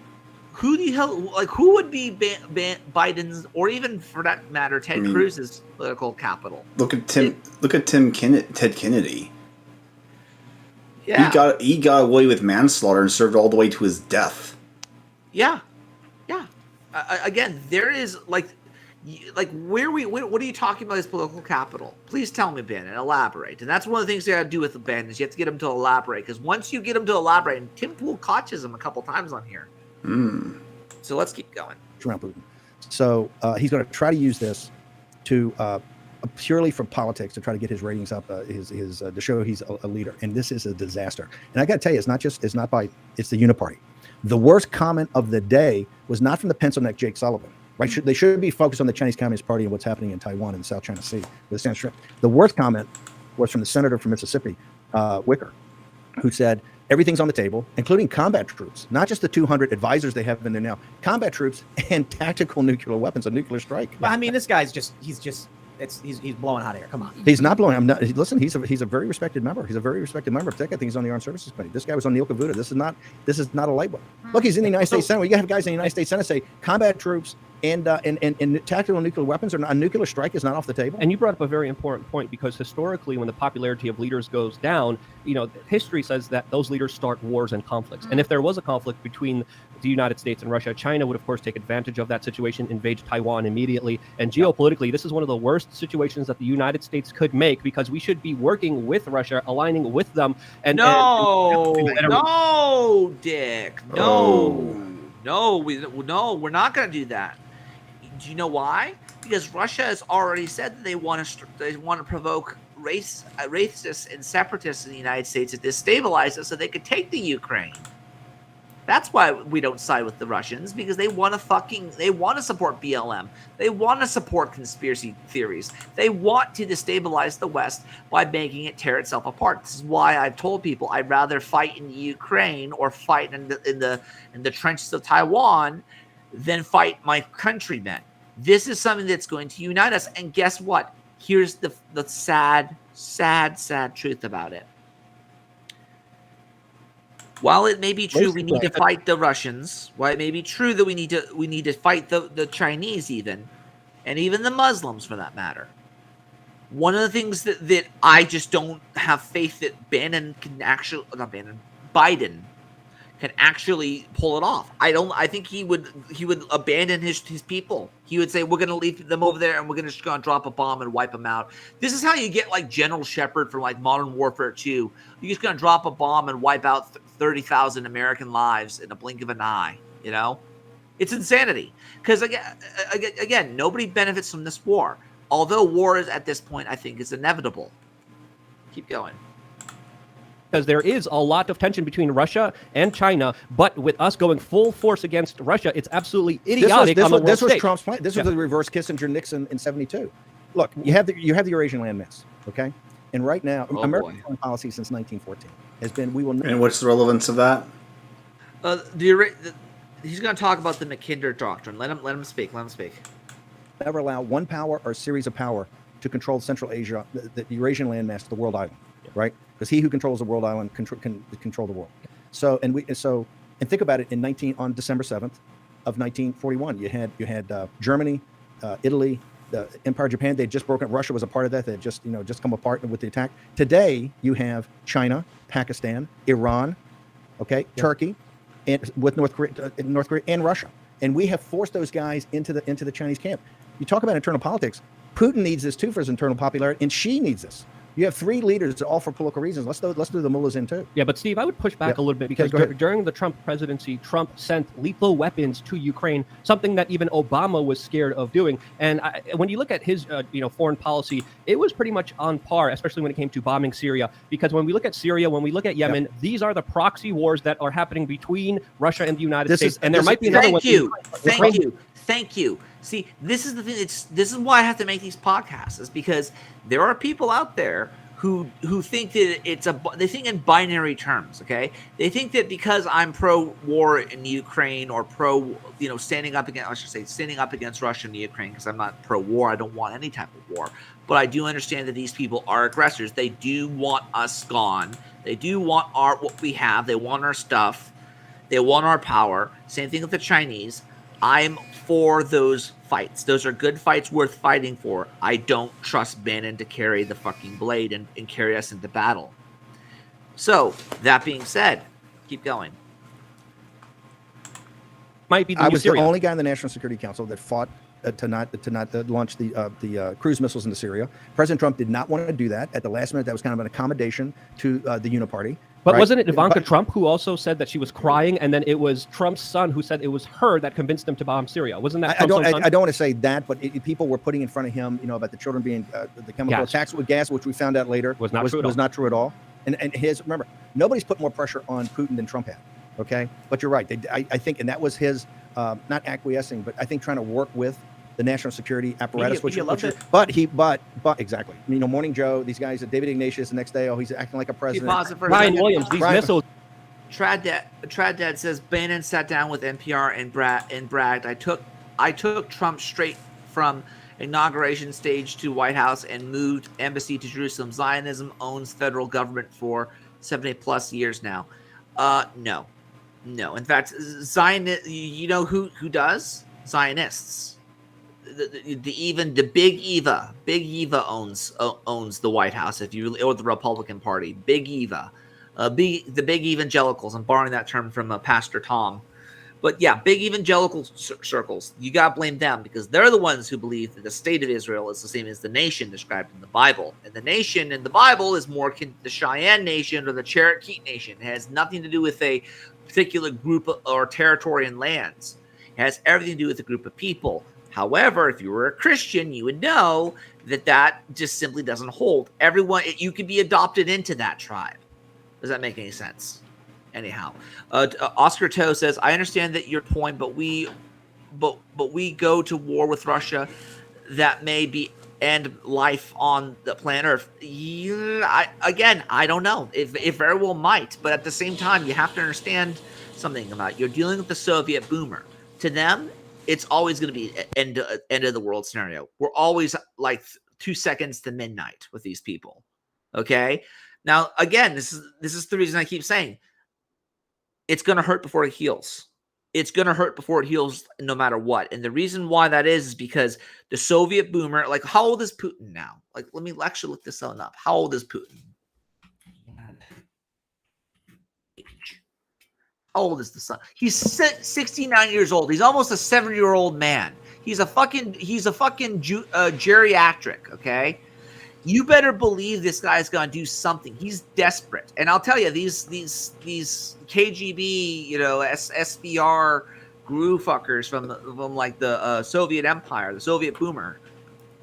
Who the hell who would be Biden's, or even for that matter Ted Cruz's political capital? Look at Ted Kennedy. Yeah, he got away with manslaughter and served all the way to his death. Yeah. Again, there is what are you talking about as political capital? Please tell me, Ben, and elaborate. And that's one of the things you got to do with the Ben is you have to get him to elaborate, because once you get him to elaborate, and Tim Pool catches him a couple times on here. So let's keep going. So he's going to try to use this to purely from politics to try to get his ratings up, to show he's a leader. And this is a disaster. And I got to tell you, it's the Uniparty. The worst comment of the day was not from the pencil neck Jake Sullivan. Right? They should be focused on the Chinese Communist Party and what's happening in Taiwan and the South China Sea with the Shrimp. The worst comment was from the senator from Mississippi, Wicker, who said everything's on the table, including combat troops, not just the 200 advisors they have in there now, combat troops and tactical nuclear weapons, a nuclear strike. But I mean, this guy's he's blowing hot air. Come on. He's not blowing. Listen, he's a very respected member. He's a very respected member. I think he's on the Armed Services Committee. This guy was on Neil Kavuta. This is not a lightweight. Look, he's in the United States Senate. You got to have guys in the United States Senate say combat troops and tactical nuclear weapons, or a nuclear strike is not off the table. And you brought up a very important point, because historically, when the popularity of leaders goes down, history says that those leaders start wars and conflicts. And if there was a conflict between the United States and Russia, China would, of course, take advantage of that situation, invade Taiwan immediately. And geopolitically, this is one of the worst situations that the United States could make, because we should be working with Russia, aligning with them. Dick, no, we're not going to do that. Do you know why? Because Russia has already said that they want to provoke racists and separatists in the United States to destabilize us so they could take the Ukraine. That's why we don't side with the Russians, because they want to support BLM. They want to support conspiracy theories. They want to destabilize the West by making it tear itself apart. This is why I've told people I'd rather fight in the Ukraine or fight in the trenches of Taiwan than fight my countrymen. This is something that's going to unite us. And guess what? Here's the sad truth about it. While it may be true we need to fight the Russians, while it may be true that we need to fight the Chinese even, and even the Muslims for that matter, one of the things that I just don't have faith that Biden can actually pull it off. I think he would abandon his people. He would say, we're going to leave them over there and we're just going to drop a bomb and wipe them out. This is how you get like General Shepard from like Modern Warfare 2. You're just going to drop a bomb and wipe out 30,000 American lives in a blink of an eye. You know, it's insanity. Because again, nobody benefits from this war. Although war is at this point, I think, is inevitable. Keep going. Because there is a lot of tension between Russia and China, but with us going full force against Russia, it's absolutely idiotic on the world This was stage. Trump's plan. This was the reverse Kissinger-Nixon in '72. Look, you have the Eurasian landmass, okay? And right now, American foreign policy since 1914 has been And what's the relevance of that? He's going to talk about the Mackinder Doctrine. Let him speak. Never allow one power or series of power to control Central Asia, the Eurasian landmass, the world island, right? Because he who controls the world island can control the world. So think about it. On December 7th of 1941, you had Germany, Italy, the Empire of Japan. They'd just broken. Russia was a part of that. They had just come apart with the attack. Today you have China, Pakistan, Iran, Turkey, and with North Korea and Russia. And we have forced those guys into the Chinese camp. You talk about internal politics. Putin needs this too for his internal popularity, and Xi needs this. You have three leaders, all for political reasons. Let's do the mullahs in too. Yeah, but Steve, I would push back a little bit because during the Trump presidency, Trump sent lethal weapons to Ukraine, something that even Obama was scared of doing. And when you look at his foreign policy, it was pretty much on par, especially when it came to bombing Syria. Because when we look at Syria, when we look at Yemen, these are the proxy wars that are happening between Russia and the United States. And there might be another one. Thank you. See, this is the thing. This is why I have to make these podcasts, is because there are people out there who think that they think in binary terms. Okay, they think that because I'm pro-war in Ukraine or standing up against Russia in Ukraine, because I'm not pro-war. I don't want any type of war, but I do understand that these people are aggressors. They do want us gone. They do want what we have. They want our stuff. They want our power. Same thing with the Chinese. I'm for those fights. Those are good fights worth fighting for. I don't trust Bannon to carry the fucking blade and carry us into battle. So, that being said, keep going. Might be I was the only guy in the National Security Council that fought to not launch the cruise missiles into Syria. President Trump did not want to do that at the last minute. That was kind of an accommodation to the Uniparty. But wasn't it Ivanka Trump who also said that she was crying, and then it was Trump's son who said it was her that convinced him to bomb Syria? Wasn't that Trump's son? I don't want to say that, but people were putting in front of him, about the children being the chemical attacks with gas, which we found out later was not true at all. And remember, nobody's put more pressure on Putin than Trump had. Okay, but you're right. I think, and that was his not acquiescing, but I think trying to work with the national security apparatus, but exactly. Morning Joe, these guys, David Ignatius, the next day, he's acting like a president. Ryan Williams, these missiles. Trad Dad says Bannon sat down with NPR and bragged. I took Trump straight from inauguration stage to White House and moved embassy to Jerusalem. Zionism owns federal government for 70 plus years now. No. In fact, you know who does? Zionists. The Big Eva owns the White House, or the Republican Party. Big Eva, the big evangelicals. I'm borrowing that term from Pastor Tom, but yeah, big evangelical circles. You gotta blame them because they're the ones who believe that the state of Israel is the same as the nation described in the Bible, and the nation in the Bible is more the Cheyenne Nation or the Cherokee Nation. It has nothing to do with a particular group or territory and lands. It has everything to do with a group of people. However, if you were a Christian, you would know that just simply doesn't hold. Everyone, you could be adopted into that tribe. Does that make any sense? Anyhow, Oscar Toe says, I understand that your point, but we go to war with Russia that may be end life on the planet Earth. Yeah, I don't know. It very well might, but at the same time, you have to understand something about it. You're dealing with the Soviet boomer. To them, it's always going to be end of the world scenario. We're always like 2 seconds to midnight with these people. Okay. Now, again, this is the reason I keep saying it's going to hurt before it heals. It's going to hurt before it heals no matter what. And the reason why that is because the Soviet boomer, like, how old is Putin now? Like, let me actually look this one up. How old is Putin? How old is the son? He's 69 years old. He's almost a 70-year-old man. He's a fucking geriatric, okay? You better believe this guy's gonna do something. He's desperate, and I'll tell you, these KGB, SVR guru fuckers from like the Soviet Empire, the Soviet boomer,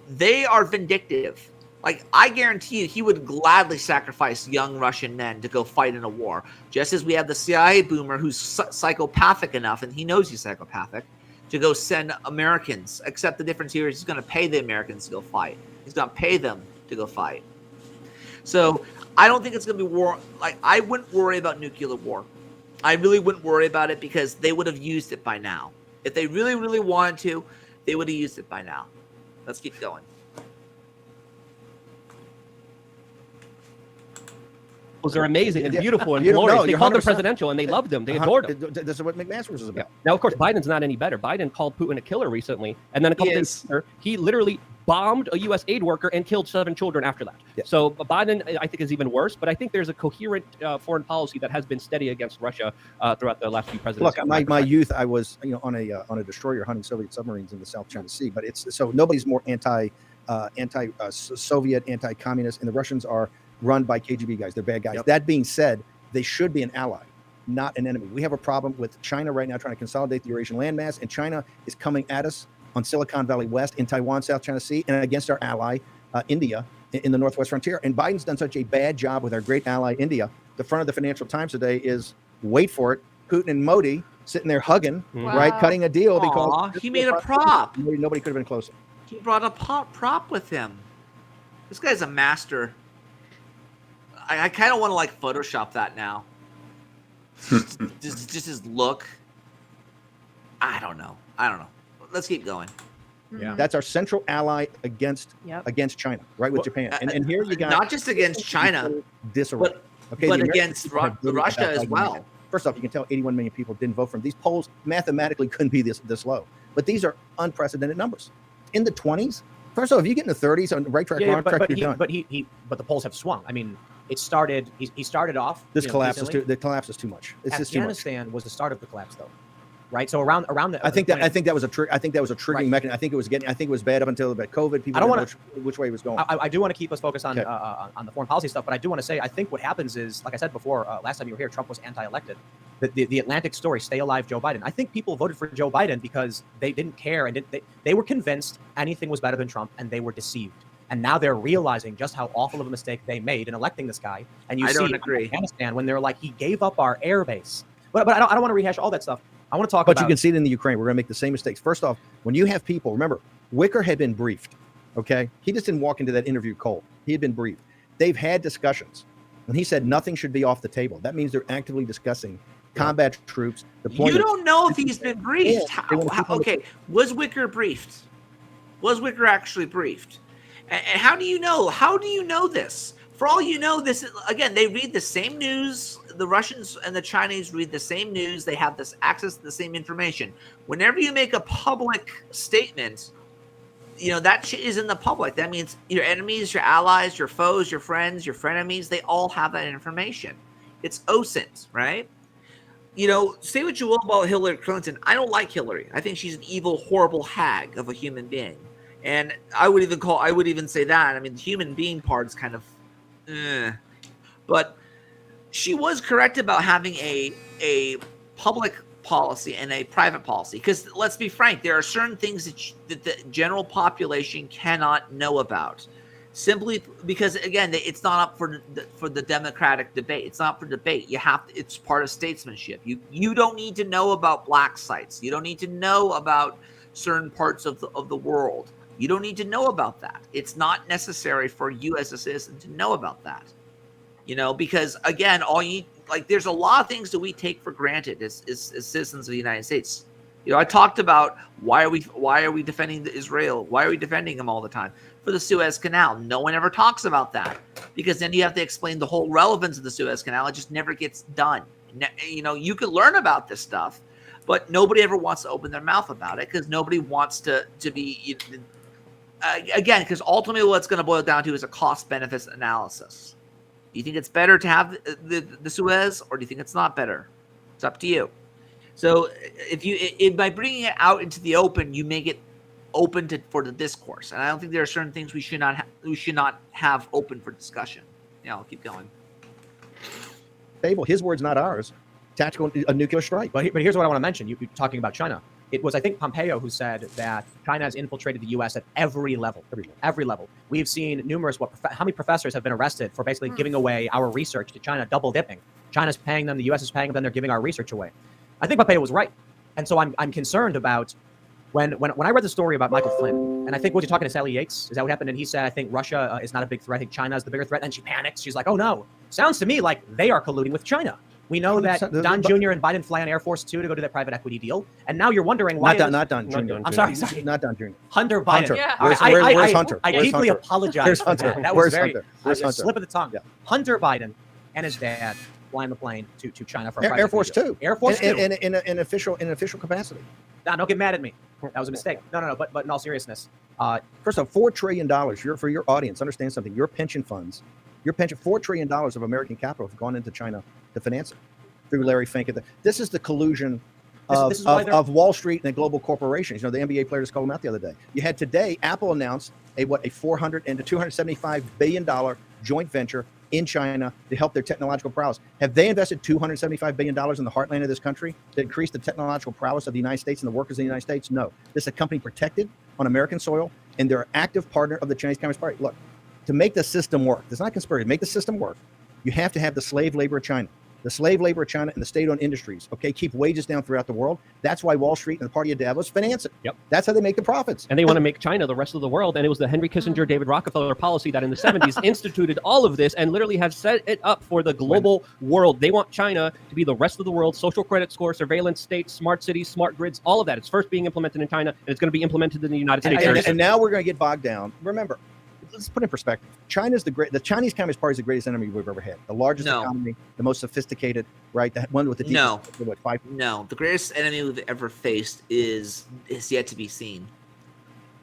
they are vindictive. Like, I guarantee you, he would gladly sacrifice young Russian men to go fight in a war. Just as we have the CIA boomer who's psychopathic enough, and he knows he's psychopathic, to go send Americans. Except the difference here is he's going to pay the Americans to go fight. He's going to pay them to go fight. So I don't think it's going to be war. Like, I wouldn't worry about nuclear war. I really wouldn't worry about it because they would have used it by now. If they really, really wanted to, they would have used it by now. Let's keep going. Those are amazing and beautiful and You don't glorious. know, They you're called them 100%. presidential, and they loved them. They adored them. This is what McMaster was about. Now, of course, Biden's not any better. Biden called Putin a killer recently, and then a couple days later, he literally bombed a U.S. aid worker and killed 7 children after that. Yeah. So Biden, I think, is even worse. But I think there's a coherent foreign policy that has been steady against Russia throughout the last few presidents. Look, my youth, I was on a destroyer hunting Soviet submarines in the South China Sea. But it's so nobody's more anti-Soviet, anti-communist, and the Russians are run by KGB guys. They're bad guys. Yep. That being said, they should be an ally, not an enemy. We have a problem with China right now trying to consolidate the Eurasian landmass, and China is coming at us on Silicon Valley West, in Taiwan, South China Sea, and against our ally, India, in the Northwest frontier. And Biden's done such a bad job with our great ally, India. The front of the Financial Times today is, wait for it, Putin and Modi sitting there hugging, right, cutting a deal because he made a prop. Nobody could have been closer. He brought a prop with him. This guy's a master. I kind of want to like Photoshop that now. just his look. I don't know. Let's keep going. Yeah. That's our central ally against China, right, with Japan. And here you got not just against China, disarray. but against Russia as well. First off, you can tell 81 million people didn't vote for him. These polls mathematically couldn't be this low, but these are unprecedented numbers. In the 20s, first off, if you get in the 30s on the right track, wrong track, you're done. But the polls have swung. I mean, it started. He started off. This collapse is decently. the collapse is too much. It's just too much. Afghanistan was the start of the collapse, though, right? So around the. I think that was a triggering mechanism. I think it was bad up until about COVID. People I don't didn't want know which way it was going. I do want to keep us focused on the foreign policy stuff, but I do want to say I think what happens is, like I said before, last time you were here, Trump was anti-elected. The Atlantic story, stay alive, Joe Biden. I think people voted for Joe Biden because they didn't care and they were convinced anything was better than Trump, and they were deceived. And now they're realizing just how awful of a mistake they made in electing this guy. And you see in Afghanistan when they're like, he gave up our air base. But I don't want to rehash all that stuff. I want to talk about. But you can see it in the Ukraine. We're going to make the same mistakes. First off, when you have people, remember, Wicker had been briefed. Okay, he just didn't walk into that interview cold. He had been briefed. They've had discussions. When he said nothing should be off the table, that means they're actively discussing combat troops. You don't know if he's been briefed. Okay, was Wicker briefed? Was Wicker actually briefed? And how do you know? How do you know this? For all you know, this is, again, they read the same news. The Russians and the Chinese read the same news. They have this access to the same information. Whenever you make a public statement, that shit is in the public. That means your enemies, your allies, your foes, your friends, your frenemies, they all have that information. It's OSINT, right? Say what you will about Hillary Clinton. I don't like Hillary. I think she's an evil, horrible hag of a human being. And I would even say that. I mean, the human being part is kind of, but she was correct about having a public policy and a private policy. Because let's be frank, there are certain things that the general population cannot know about, simply because again, it's not up for the democratic debate. It's not for debate. You have to, it's part of statesmanship. You don't need to know about black sites. You don't need to know about certain parts of the world. You don't need to know about that. It's not necessary for you as a citizen to know about that. Because again, there's a lot of things that we take for granted as citizens of the United States. I talked about why are we defending Israel? Why are we defending them all the time? For the Suez Canal. No one ever talks about that, because then you have to explain the whole relevance of the Suez Canal. It just never gets done. You can learn about this stuff, but nobody ever wants to open their mouth about it, because nobody wants to be again, because ultimately what it's going to boil down to is a cost-benefits analysis. Do you think it's better to have the Suez, or do you think it's not better? It's up to you. So by bringing it out into the open, you make it open for the discourse. And I don't think there are certain things we should not have open for discussion. I'll keep going. Fable, his words, not ours. Tactical nuclear strike. But here's what I want to mention. You're talking about China. It was, I think, Pompeo who said that China has infiltrated the U.S. at every level. Every level. We've seen numerous, how many professors have been arrested for basically giving away our research to China, double dipping. China's paying them, the U.S. is paying them, then they're giving our research away. I think Pompeo was right. And so I'm concerned about when I read the story about Michael Flynn, and I think, was he talking to Sally Yates? Is that what happened? And he said, I think Russia is not a big threat. I think China is the bigger threat. And she panics. She's like, oh no. Sounds to me like they are colluding with China. We know that Don Jr. and Biden fly on Air Force 2 to go to that private equity deal. And now you're wondering why. Not Don Jr. I'm sorry. Not Don Jr. Hunter Biden. Hunter. Yeah. Where's Hunter? I Where's deeply Hunter? apologize Where's for Hunter? that. That Where's was very Hunter? Where's a Hunter? slip of the tongue. Yeah. Hunter Biden and his dad flying the plane to China for a Air private Force deal. 2. Air Force 2. In official capacity. No, don't get mad at me. That was a mistake. No. But in all seriousness, First off, $4 trillion. For your audience, understand something. Your pension funds, $4 trillion of American capital have gone into China to finance it through Larry Fink. This is the collusion of Wall Street and the global corporations. The NBA player just called them out the other day. You had today, Apple announced a $400 and $275 billion joint venture in China to help their technological prowess. Have they invested $275 billion in the heartland of this country to increase the technological prowess of the United States and the workers of the United States? No. This is a company protected on American soil, and they're an active partner of the Chinese Communist Party. Look, to make the system work, it's not conspiracy, to make the system work, you have to have the slave labor of China. The slave labor of China and the state-owned industries, keep wages down throughout the world. That's why Wall Street and the Party of Davos finance it. Yep. That's how they make the profits. And they want to make China the rest of the world. And it was the Henry Kissinger, David Rockefeller policy that in the 70s instituted all of this and literally have set it up for the global world. They want China to be the rest of the world, social credit score, surveillance states, smart cities, smart grids, all of that. It's first being implemented in China, and it's going to be implemented in the United States. And now we're going to get bogged down. Remember, let's put it in perspective. The Chinese Communist Party is the greatest enemy we've ever had. The largest economy, the most sophisticated, right? The one with the deepest. No, the greatest enemy we've ever faced is yet to be seen.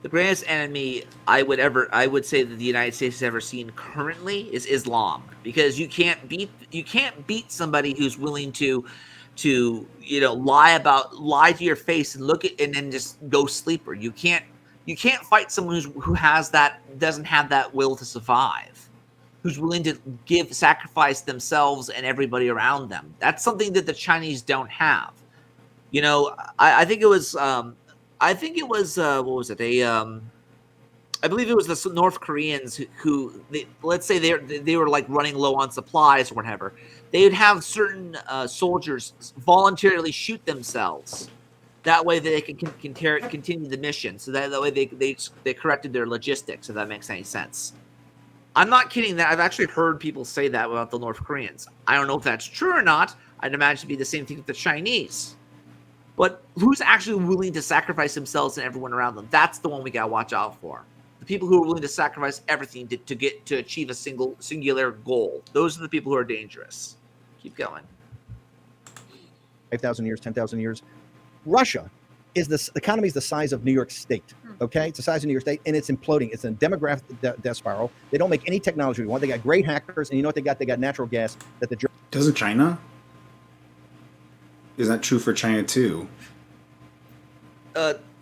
The greatest enemy I would say that the United States has ever seen currently is Islam, because you can't beat somebody who's willing to lie to your face and and then just go sleeper. You can't fight someone who doesn't have that will to survive, who's willing to sacrifice themselves and everybody around them. That's something that the Chinese don't have. I think it was what was it? I believe it was the North Koreans who let's say they were like running low on supplies or whatever. They would have certain soldiers voluntarily shoot themselves. That way they can continue the mission. So that way they corrected their logistics, if that makes any sense. I'm not kidding. That I've actually heard people say that about the North Koreans. I don't know if that's true or not. I'd imagine to be the same thing with the Chinese. But who's actually willing to sacrifice themselves and everyone around them? That's the one we gotta watch out for. The people who are willing to sacrifice everything to achieve a singular goal. Those are the people who are dangerous. Keep going. 5,000 years, 10,000 years. Russia is the economy is the size of New York State. Okay, it's the size of New York State, and it's imploding. It's a demographic death spiral. They don't make any technology we want. They got great hackers, and you know what they got? They got natural gas that the Doesn't China? Is that true for China too?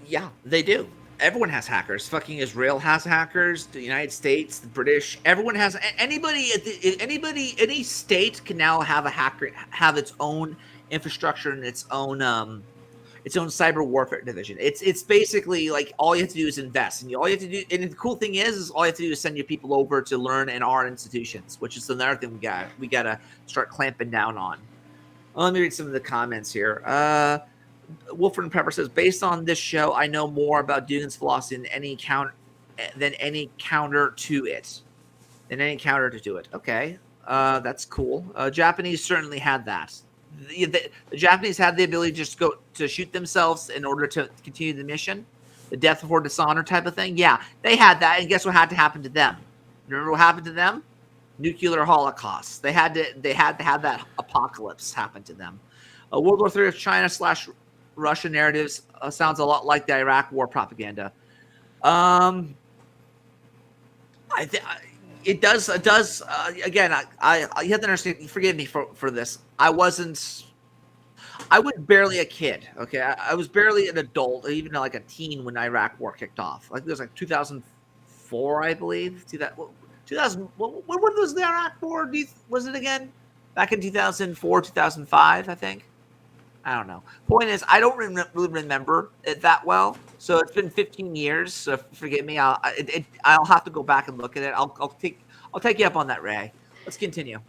Yeah, they do. Everyone has hackers. Fucking Israel has hackers. The United States, the British, everyone has. Any state can now have a hacker, have its own infrastructure and its own cyber warfare division. It's basically like all you have to do is invest, and all you have to do. And the cool thing is all you have to do is send your people over to learn in our institutions, which is another thing we gotta start clamping down on. Let me read some of the comments here. Wolford and Pepper says, based on this show, I know more about Dugan's philosophy than any counter to it. Okay, that's cool. Japanese certainly had that. The Japanese had the ability to just go to shoot themselves in order to continue the mission, the death before dishonor type of thing. Yeah, they had that, and guess what had to happen to them? Remember what happened to them? Nuclear holocaust. They had to have that apocalypse happen to them. World War III of China / Russia narratives sounds a lot like the Iraq War propaganda. It does. Again, I you have to understand. Forgive me for this. I was barely a kid. Okay, I was barely an adult, even like a teen when Iraq War kicked off. Like it was like 2004, I believe. 2000. When was the Iraq War? Was it again? Back in 2004, 2005, I think. I don't know. Point is, I don't really remember it that well. So it's been 15 years. So forgive me. I'll have to go back and look at it. I'll take you up on that, Ray. Let's continue.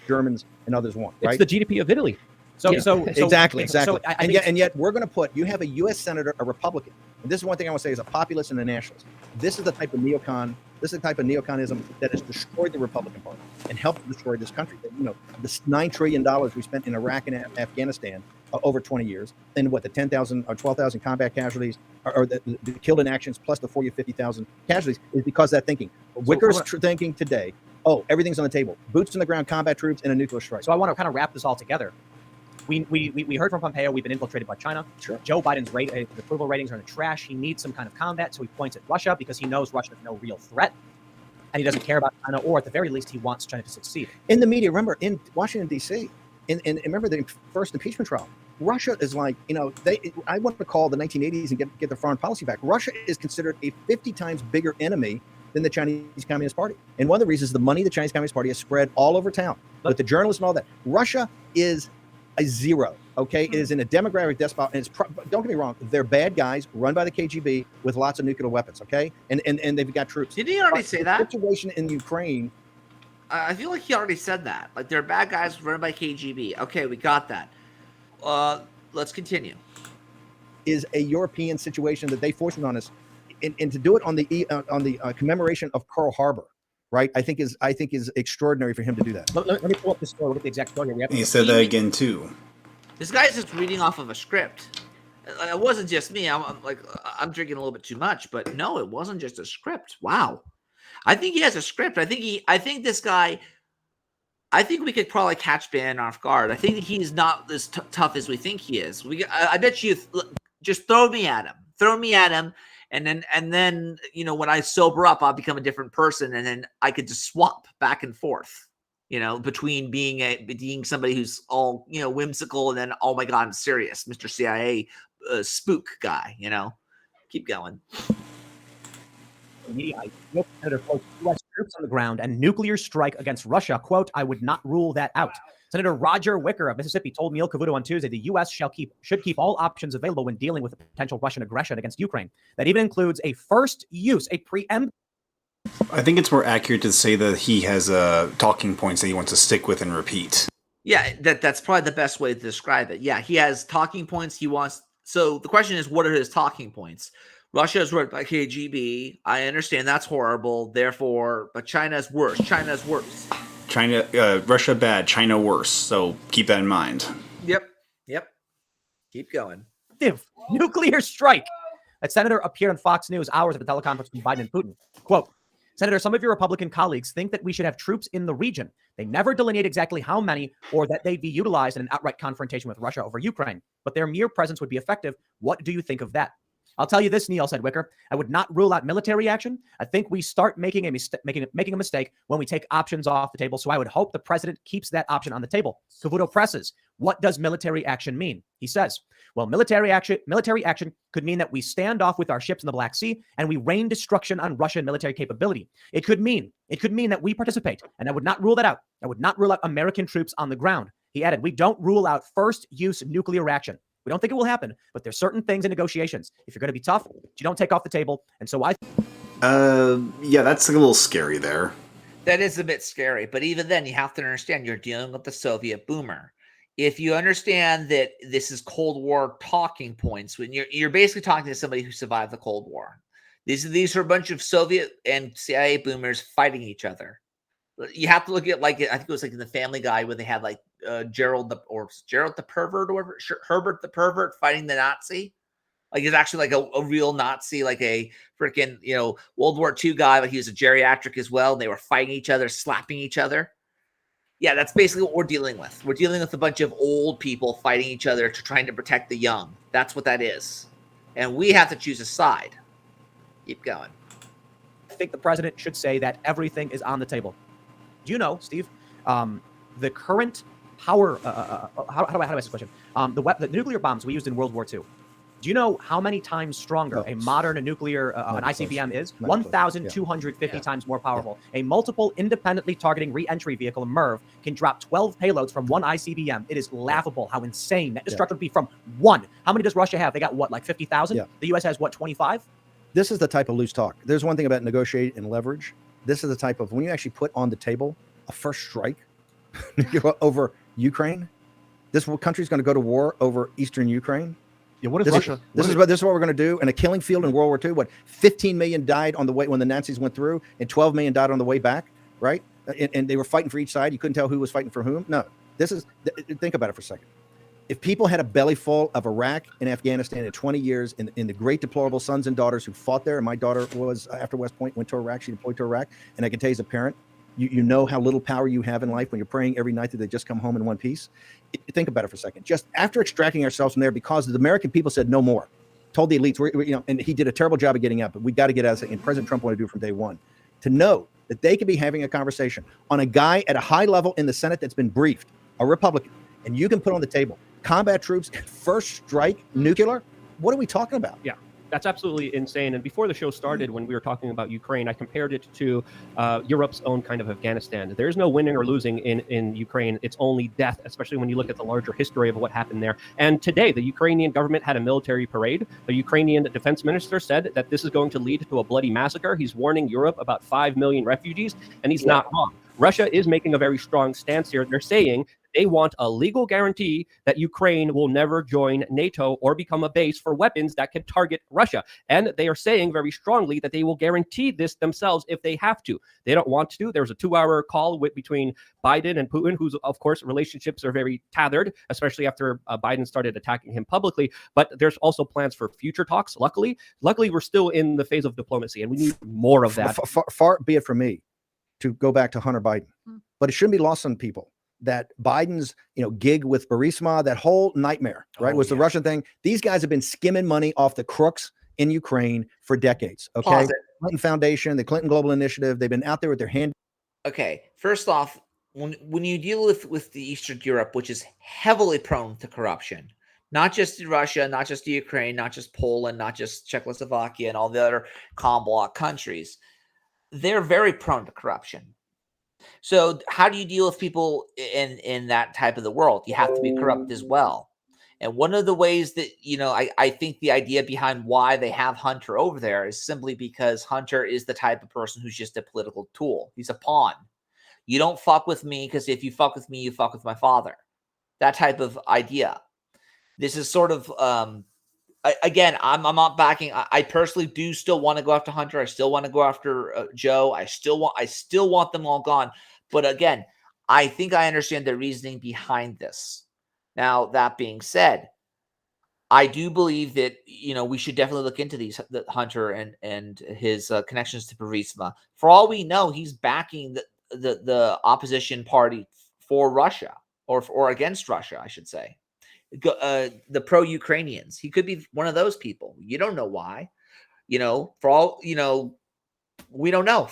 Germans and others want, right? It's the GDP of Italy. Exactly. So and yet we're going to put, you have a U.S. senator, a Republican, and this is one thing I want to say is a populist and a nationalist. This is the type of neocon. This is the type of neoconism that has destroyed the Republican Party and helped destroy this country. You know, the $9 trillion we spent in Iraq and Afghanistan over 20 years, and what, the 10,000 or 12,000 combat casualties, or the killed in actions plus the 40 or 50,000 casualties, is because of that thinking. Wicker's thinking today, everything's on the table. Boots on the ground, combat troops, and a nuclear strike. So I want to kind of wrap this all together. We heard from Pompeo. We've been infiltrated by China. Sure. Joe Biden's approval ratings are in the trash. He needs some kind of combat, so he points at Russia because he knows Russia is no real threat, and he doesn't care about China, or at the very least, he wants China to succeed. In the media, remember, in Washington, D.C., and remember the first impeachment trial, Russia is like, I want to call the 1980s and get their foreign policy back. Russia is considered a 50 times bigger enemy than the Chinese Communist Party. And one of the reasons the money the Chinese Communist Party has spread all over town, with the journalists and all that. Russia is a zero, okay? It is in a demographic despot, and don't get me wrong, they're bad guys run by the KGB with lots of nuclear weapons, okay? And they've got troops. Didn't he already say that? The situation in Ukraine. I feel like he already said that. Like, they're bad guys run by KGB. Okay, we got that. Let's continue. Is a European situation that they forced on us, and to do it on the commemoration of Pearl Harbor, right? I think is extraordinary for him to do that. Let me pull up the story. Look at the exact story here. He said that again too. This guy's just reading off of a script. It wasn't just me. I'm drinking a little bit too much, but no, it wasn't just a script. Wow. I think he has a script. I think this guy. I think we could probably catch Ben off guard. I think he's not as tough as we think he is. I bet you just throw me at him, and then when I sober up, I'll become a different person, and then I could just swap back and forth, between being somebody who's all whimsical, and then, oh my God, I'm serious, Mr. CIA spook guy. Keep going. Senator quote, U.S. troops on the ground and nuclear strike against Russia. Quote, I would not rule that out. Senator Roger Wicker of Mississippi told Neil Cavuto on Tuesday the U.S. should keep all options available when dealing with a potential Russian aggression against Ukraine. That even includes a first use, a preempt. I think it's more accurate to say that he has talking points that he wants to stick with and repeat. Yeah, that's probably the best way to describe it. Yeah, he has talking points he wants. So the question is, what are his talking points? Russia is run by KGB. I understand that's horrible. Therefore, but China's worse. Russia bad, China worse. So keep that in mind. Yep. Keep going. Nuclear strike. That senator appeared on Fox News hours of a teleconference with Biden and Putin. Quote, Senator, some of your Republican colleagues think that we should have troops in the region. They never delineate exactly how many or that they'd be utilized in an outright confrontation with Russia over Ukraine. But their mere presence would be effective. What do you think of that? I'll tell you this, Neil, said Wicker. I would not rule out military action. I think we start making a mistake when we take options off the table. So I would hope the president keeps that option on the table. Cavuto presses. What does military action mean? He says, well, military action could mean that we stand off with our ships in the Black Sea and we rain destruction on Russian military capability. It could mean that we participate, and I would not rule that out. I would not rule out American troops on the ground. He added, we don't rule out first-use nuclear action. We don't think it will happen, but there's certain things in negotiations. If you're going to be tough, you don't take off the table. And so Yeah, that's a little scary there. That is a bit scary, but even then, you have to understand you're dealing with the Soviet boomer. If you understand that this is Cold War talking points, when you're basically talking to somebody who survived the Cold War. These are a bunch of Soviet and CIA boomers fighting each other. You have to look at, like, I think it was like in the Family Guy where they had like Gerald the pervert or whatever, Herbert the pervert fighting the Nazi. Like, he's actually like a real Nazi, like a freaking, World War II guy, but he was a geriatric as well. They were fighting each other, slapping each other. Yeah, that's basically what we're dealing with. We're dealing with a bunch of old people fighting each other to trying to protect the young. That's what that is. And we have to choose a side. Keep going. I think the president should say that everything is on the table. Do you know, Steve, the current power, how do I ask this question? The nuclear bombs we used in World War II. Do you know how many times stronger a modern nuclear an ICBM is? 1,250 times more powerful. A multiple independently targeting re-entry vehicle, MIRV, can drop 12 payloads from one ICBM. It is laughable how insane that destruction would be from one. How many does Russia have? They got what, like 50,000? Yeah. The U.S. has what, 25? This is the type of loose talk. There's one thing about negotiate and leverage. This is the type of, when you actually put on the table a first strike over Ukraine, this country's going to go to war over Eastern Ukraine. Yeah, what is Russia? This is what we're going to do. In a killing field in World War II, what 15 million died on the way when the Nazis went through, and 12 million died on the way back, right? And they were fighting for each side. You couldn't tell who was fighting for whom. No, think about it for a second. If people had a belly full of Iraq and Afghanistan in 20 years, in the great deplorable sons and daughters who fought there, and my daughter was after West Point, went to Iraq, she deployed to Iraq, and I can tell you as a parent, you know how little power you have in life when you're praying every night that they just come home in one piece. Think about it for a second. Just after extracting ourselves from there, because the American people said no more, told the elites, and he did a terrible job of getting out, but we got to get out of it. And President Trump wanted to do it from day one. To know that they could be having a conversation on a guy at a high level in the Senate that's been briefed, a Republican, and you can put on the table combat troops, first strike, nuclear. What are we talking about? Yeah. That's absolutely insane. And before the show started, when we were talking about Ukraine, I compared it to Europe's own kind of Afghanistan. There's no winning or losing in Ukraine. It's only death, especially when you look at the larger history of what happened there. And today, the Ukrainian government had a military parade. The Ukrainian defense minister said that this is going to lead to a bloody massacre. He's warning Europe about 5 million refugees, and he's not wrong. Russia is making a very strong stance here. They're saying they want a legal guarantee that Ukraine will never join NATO or become a base for weapons that can target Russia. And they are saying very strongly that they will guarantee this themselves if they have to. They don't want to. There was a 2-hour call between Biden and Putin, whose, of course, relationships are very tethered, especially after Biden started attacking him publicly. But there's also plans for future talks. Luckily, we're still in the phase of diplomacy, and we need more of that. Far be it from me to go back to Hunter Biden, but it shouldn't be lost on people that Biden's, gig with Burisma, that whole nightmare, right, was the Russian thing. These guys have been skimming money off the crooks in Ukraine for decades. Okay, Clinton Foundation, the Clinton Global Initiative, they've been out there with their hand. Okay, first off, when you deal with the Eastern Europe, which is heavily prone to corruption, not just Russia, not just Ukraine, not just Poland, not just Czechoslovakia, and all the other common bloc countries, they're very prone to corruption. So how do you deal with people in that type of the world? You have to be corrupt as well. And one of the ways that, I think the idea behind why they have Hunter over there is simply because Hunter is the type of person who's just a political tool. He's a pawn. You don't fuck with me, because if you fuck with me, you fuck with my father. That type of idea. This is sort of, again, I'm not backing. I personally do still want to go after Hunter. I still want to go after Joe. I still want them all gone. But again, I think I understand the reasoning behind this. Now, that being said, I do believe that, we should definitely look into the Hunter and his connections to Burisma. For all we know, he's backing the opposition party for Russia or against Russia, I should say. The pro-Ukrainians. He could be one of those people. You don't know why. For all, we don't know.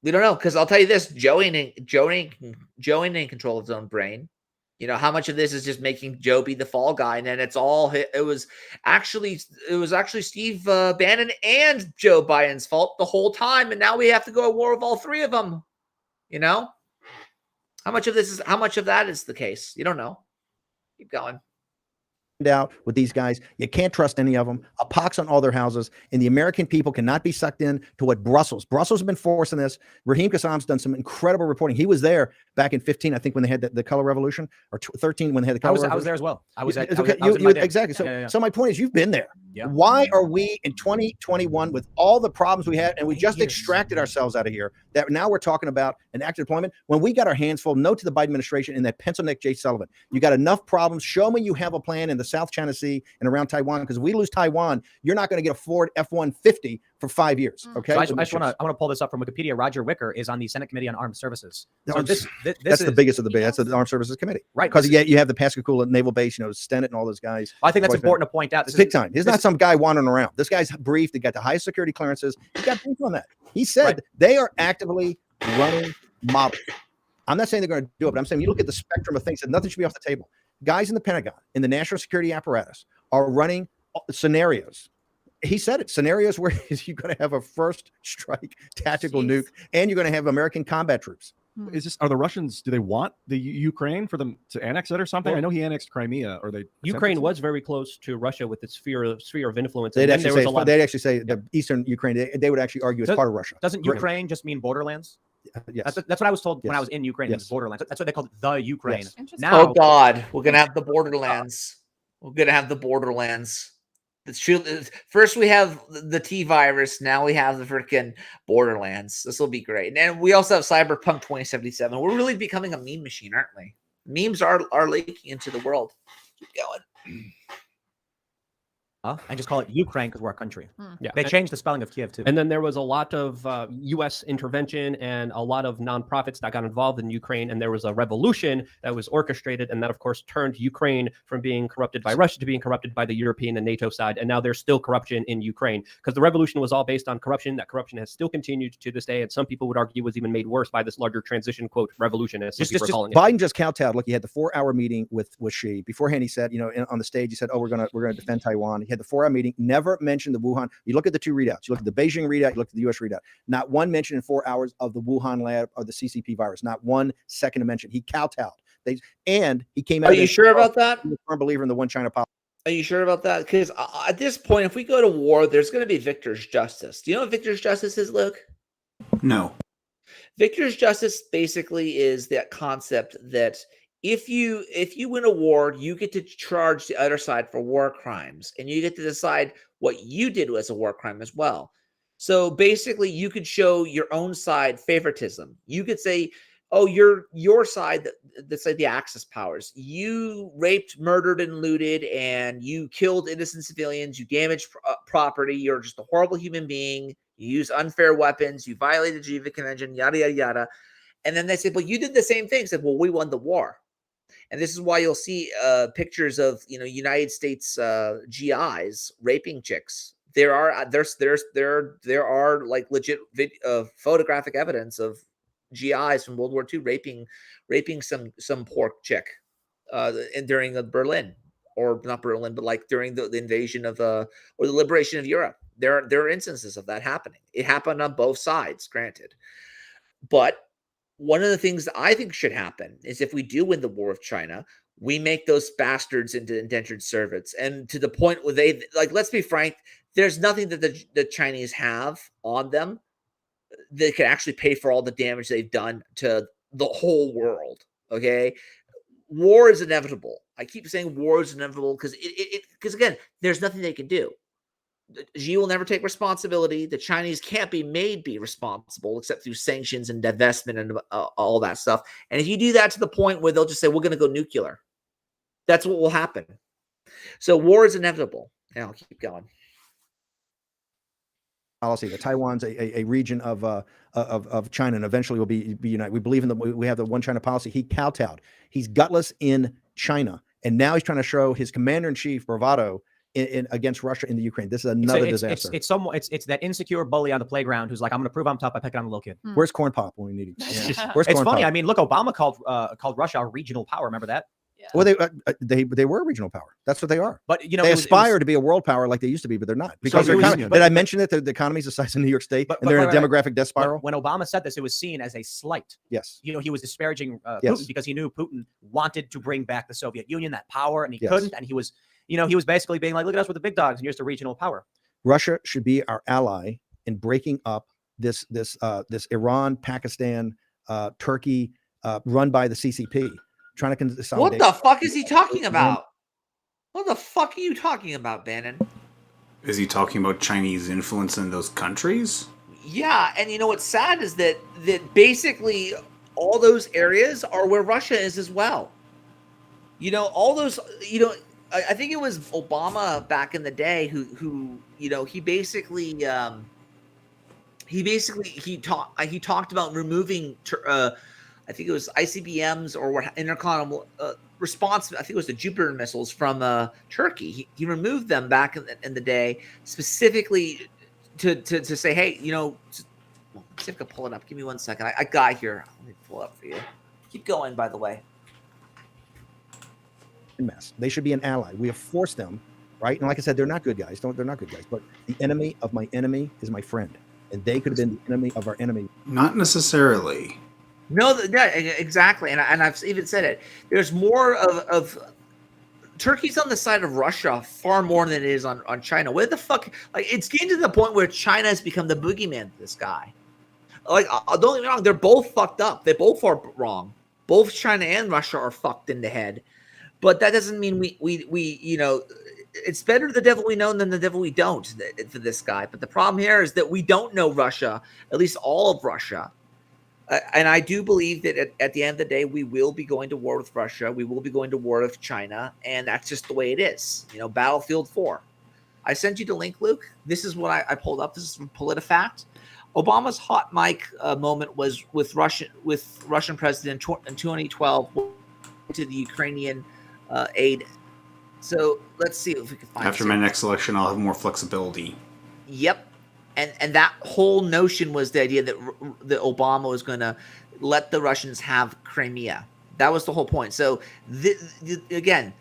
We don't know, because I'll tell you this: Joe ain't in control of his own brain. How much of this is just making Joe be the fall guy, and then it was actually Steve Bannon and Joe Biden's fault the whole time, and now we have to go to war with all three of them. How much of that is the case? You don't know. Keep going. Out with these guys. You can't trust any of them. A pox on all their houses, and the American people cannot be sucked in to what Brussels has been forcing this. Raheem Kassam's done some incredible reporting. He was there back in 15, I think, when they had the color revolution, or 13 when they had the color revolution. I was there as well. I was at, It's I was- okay. I was in my day. Exactly. So, Yeah. so my point is, you've been there. Yeah. Why are we in 2021 with all the problems we had, and we just Years. extracted ourselves out of here, that now we're talking about an active deployment when we got our hands full? No to the Biden administration and that pencil neck Jay Sullivan. You got enough problems. Show me you have a plan in the South China Sea and around Taiwan, because if we lose Taiwan, you're not going to get a Ford F-150 for 5 years. Okay. So I just want to pull this up from Wikipedia. Roger Wicker is on the Senate Committee on Armed Services. So That's this the is biggest of the big. That's the Armed Services Committee, right. Because you have the Pascagoula Naval Base, Stennet, and all those guys. I think that's Twice important to point out. Big time. He's not some guy wandering around. This guy's briefed. He got the highest security clearances. He got briefed on that. He said they are actively running models. I'm not saying they're going to do it, but I'm saying you look at the spectrum of things, and nothing should be off the table. Guys in the Pentagon, in the national security apparatus, are running scenarios. He said it, scenarios where you're going to have a first strike tactical nuke, and you're going to have American combat troops. Are the Russians, do they want the Ukraine for them to annex it or something? I know he annexed Crimea, or they Ukraine was very close to Russia with its sphere of influence. They'd And then actually say the eastern Ukraine, they would actually argue as part of Russia. Doesn't Ukraine just mean borderlands? Yes. That's what I was told when I was in Ukraine. It Yes. was borderlands. That's what they called the Ukraine. Yes. Now, Oh God, we're gonna have the borderlands. We're gonna have the borderlands. It's true. First we have the T virus. Now we have the freaking borderlands. This will be great. And we also have Cyberpunk 2077. We're really becoming a meme machine, aren't we? Memes are leaking into the world. Keep going. and just call it Ukraine because we're a country. Yeah. They changed the spelling of Kiev too. And then there was a lot of U.S. intervention and a lot of nonprofits that got involved in Ukraine. And there was a revolution that was orchestrated. And that, of course, turned Ukraine from being corrupted by Russia to being corrupted by the European and NATO side. And now there's still corruption in Ukraine because the revolution was all based on corruption. That corruption has still continued to this day. And some people would argue was even made worse by this larger transition, quote, revolution, as some people are calling it. Biden just kowtowed. Look, he had the 4-hour meeting with Xi. Beforehand, he said, on the stage, he said, "Oh, we're gonna defend Taiwan." He had the 4-hour meeting. Never mentioned the Wuhan. You look at the two readouts. You look at the Beijing readout. You look at the U.S. readout. Not one mention in 4 hours of the Wuhan lab or the CCP virus. Not one second to mention. He kowtowed. And he came out. Are you sure about that? I'm a firm believer in the one China policy. Are you sure about that? Because at this point, if we go to war, there's going to be victor's justice. Do you know what victor's justice is, Luke? No. Victor's justice basically is that concept that if you win a war, you get to charge the other side for war crimes, and you get to decide what you did as a war crime as well. So basically, you could show your own side favoritism. You could say, "Oh, your side, that's like the Axis powers. You raped, murdered, and looted, and you killed innocent civilians. You damaged property. You're just a horrible human being. You use unfair weapons. You violated the Geneva Convention. Yada yada yada." And then they say, "Well, you did the same thing." Said, "Well, we won the war." And this is why you'll see pictures of United States GIs raping chicks. There are like legit photographic evidence of GIs from World War II raping some poor chick and during the Berlin, or not Berlin, but like during the invasion of or the liberation of Europe. There are instances of that happening. It happened on both sides, granted, but one of the things that I think should happen is if we do win the war with China, we make those bastards into indentured servants. And to the point where they, like, let's be frank, there's nothing that the Chinese have on them that can actually pay for all the damage they've done to the whole world. Okay. War is inevitable. I keep saying war is inevitable because again, there's nothing they can do. Xi will never take responsibility. The Chinese can't be made be responsible except through sanctions and divestment and all that stuff. And if you do that to the point where they'll just say, "We're going to go nuclear," that's what will happen. So war is inevitable. And I'll keep going. Policy that Taiwan's a region of China and eventually will be united. We believe in we have the one China policy. He kowtowed. He's gutless in China, and now he's trying to show his commander-in-chief bravado in against Russia in the Ukraine. This is another disaster. It's that insecure bully on the playground who's like, "I'm going to prove I'm tough by picking on a little kid." Where's Corn Pop when we need him? Yeah. Where's It's Corn funny. Pop? I mean, look, Obama called Russia a regional power. Remember that? Well, they were a regional power. That's what they are. But you know, They it was- aspire to be a world power like they used to be, but they're not. Because Soviet they're Union. did I mention that the economy is the size of New York State But- and they're in a but- demographic death spiral? When Obama said this, it was seen as a slight. Yes. You know, he was disparaging Yes. Putin because he knew Putin wanted to bring back the Soviet Union, that power, and he Yes. couldn't. And he was, you know, he was basically being like, "Look at us with the big dogs, and here's the regional power." Russia should be our ally in breaking up this Iran, Pakistan, Turkey, run by the CCP, trying to What consolidate. the fuck is he talking about? What the fuck are you talking about, Bannon? Is he talking about Chinese influence in those countries? Yeah, and you know what's sad is that basically all those areas are where Russia is as well. You know, all those. You know, I think it was Obama back in the day who you know he basically talked about removing. I think it was ICBMs or what intercontinental response. I think it was the Jupiter missiles from Turkey. He removed them back in the day specifically to say, hey, you know, see if I can pull it up. Give me 1 second. I got it here. Let me pull it up for you. Keep going, by the way. Mess. They should be an ally. We have forced them, right? And like I said, they're not good guys. They're not good guys. But the enemy of my enemy is my friend, and they could have been the enemy of our enemy. Not necessarily. No, yeah, exactly. And I've even said it. There's more of Turkey's on the side of Russia far more than it is on China. Where the fuck? Like, it's getting to the point where China has become the boogeyman to this guy. Like, don't get me wrong, they're both fucked up. They both are wrong. Both China and Russia are fucked in the head. But that doesn't mean we you know, it's better the devil we know than the devil we don't for this guy. But the problem here is that we don't know Russia, at least all of Russia. And I do believe that at the end of the day, we will be going to war with Russia. We will be going to war with China. And that's just the way it is. You know, Battlefield 4. I sent you the link, Luke. This is what I pulled up. This is from PolitiFact. Obama's hot mic moment was with Russian president in 2012 to the Ukrainian aid. So let's see if we can find After my next election, I'll have more flexibility. Yep. And that whole notion was the idea that Obama was going to let the Russians have Crimea. That was the whole point. So, again,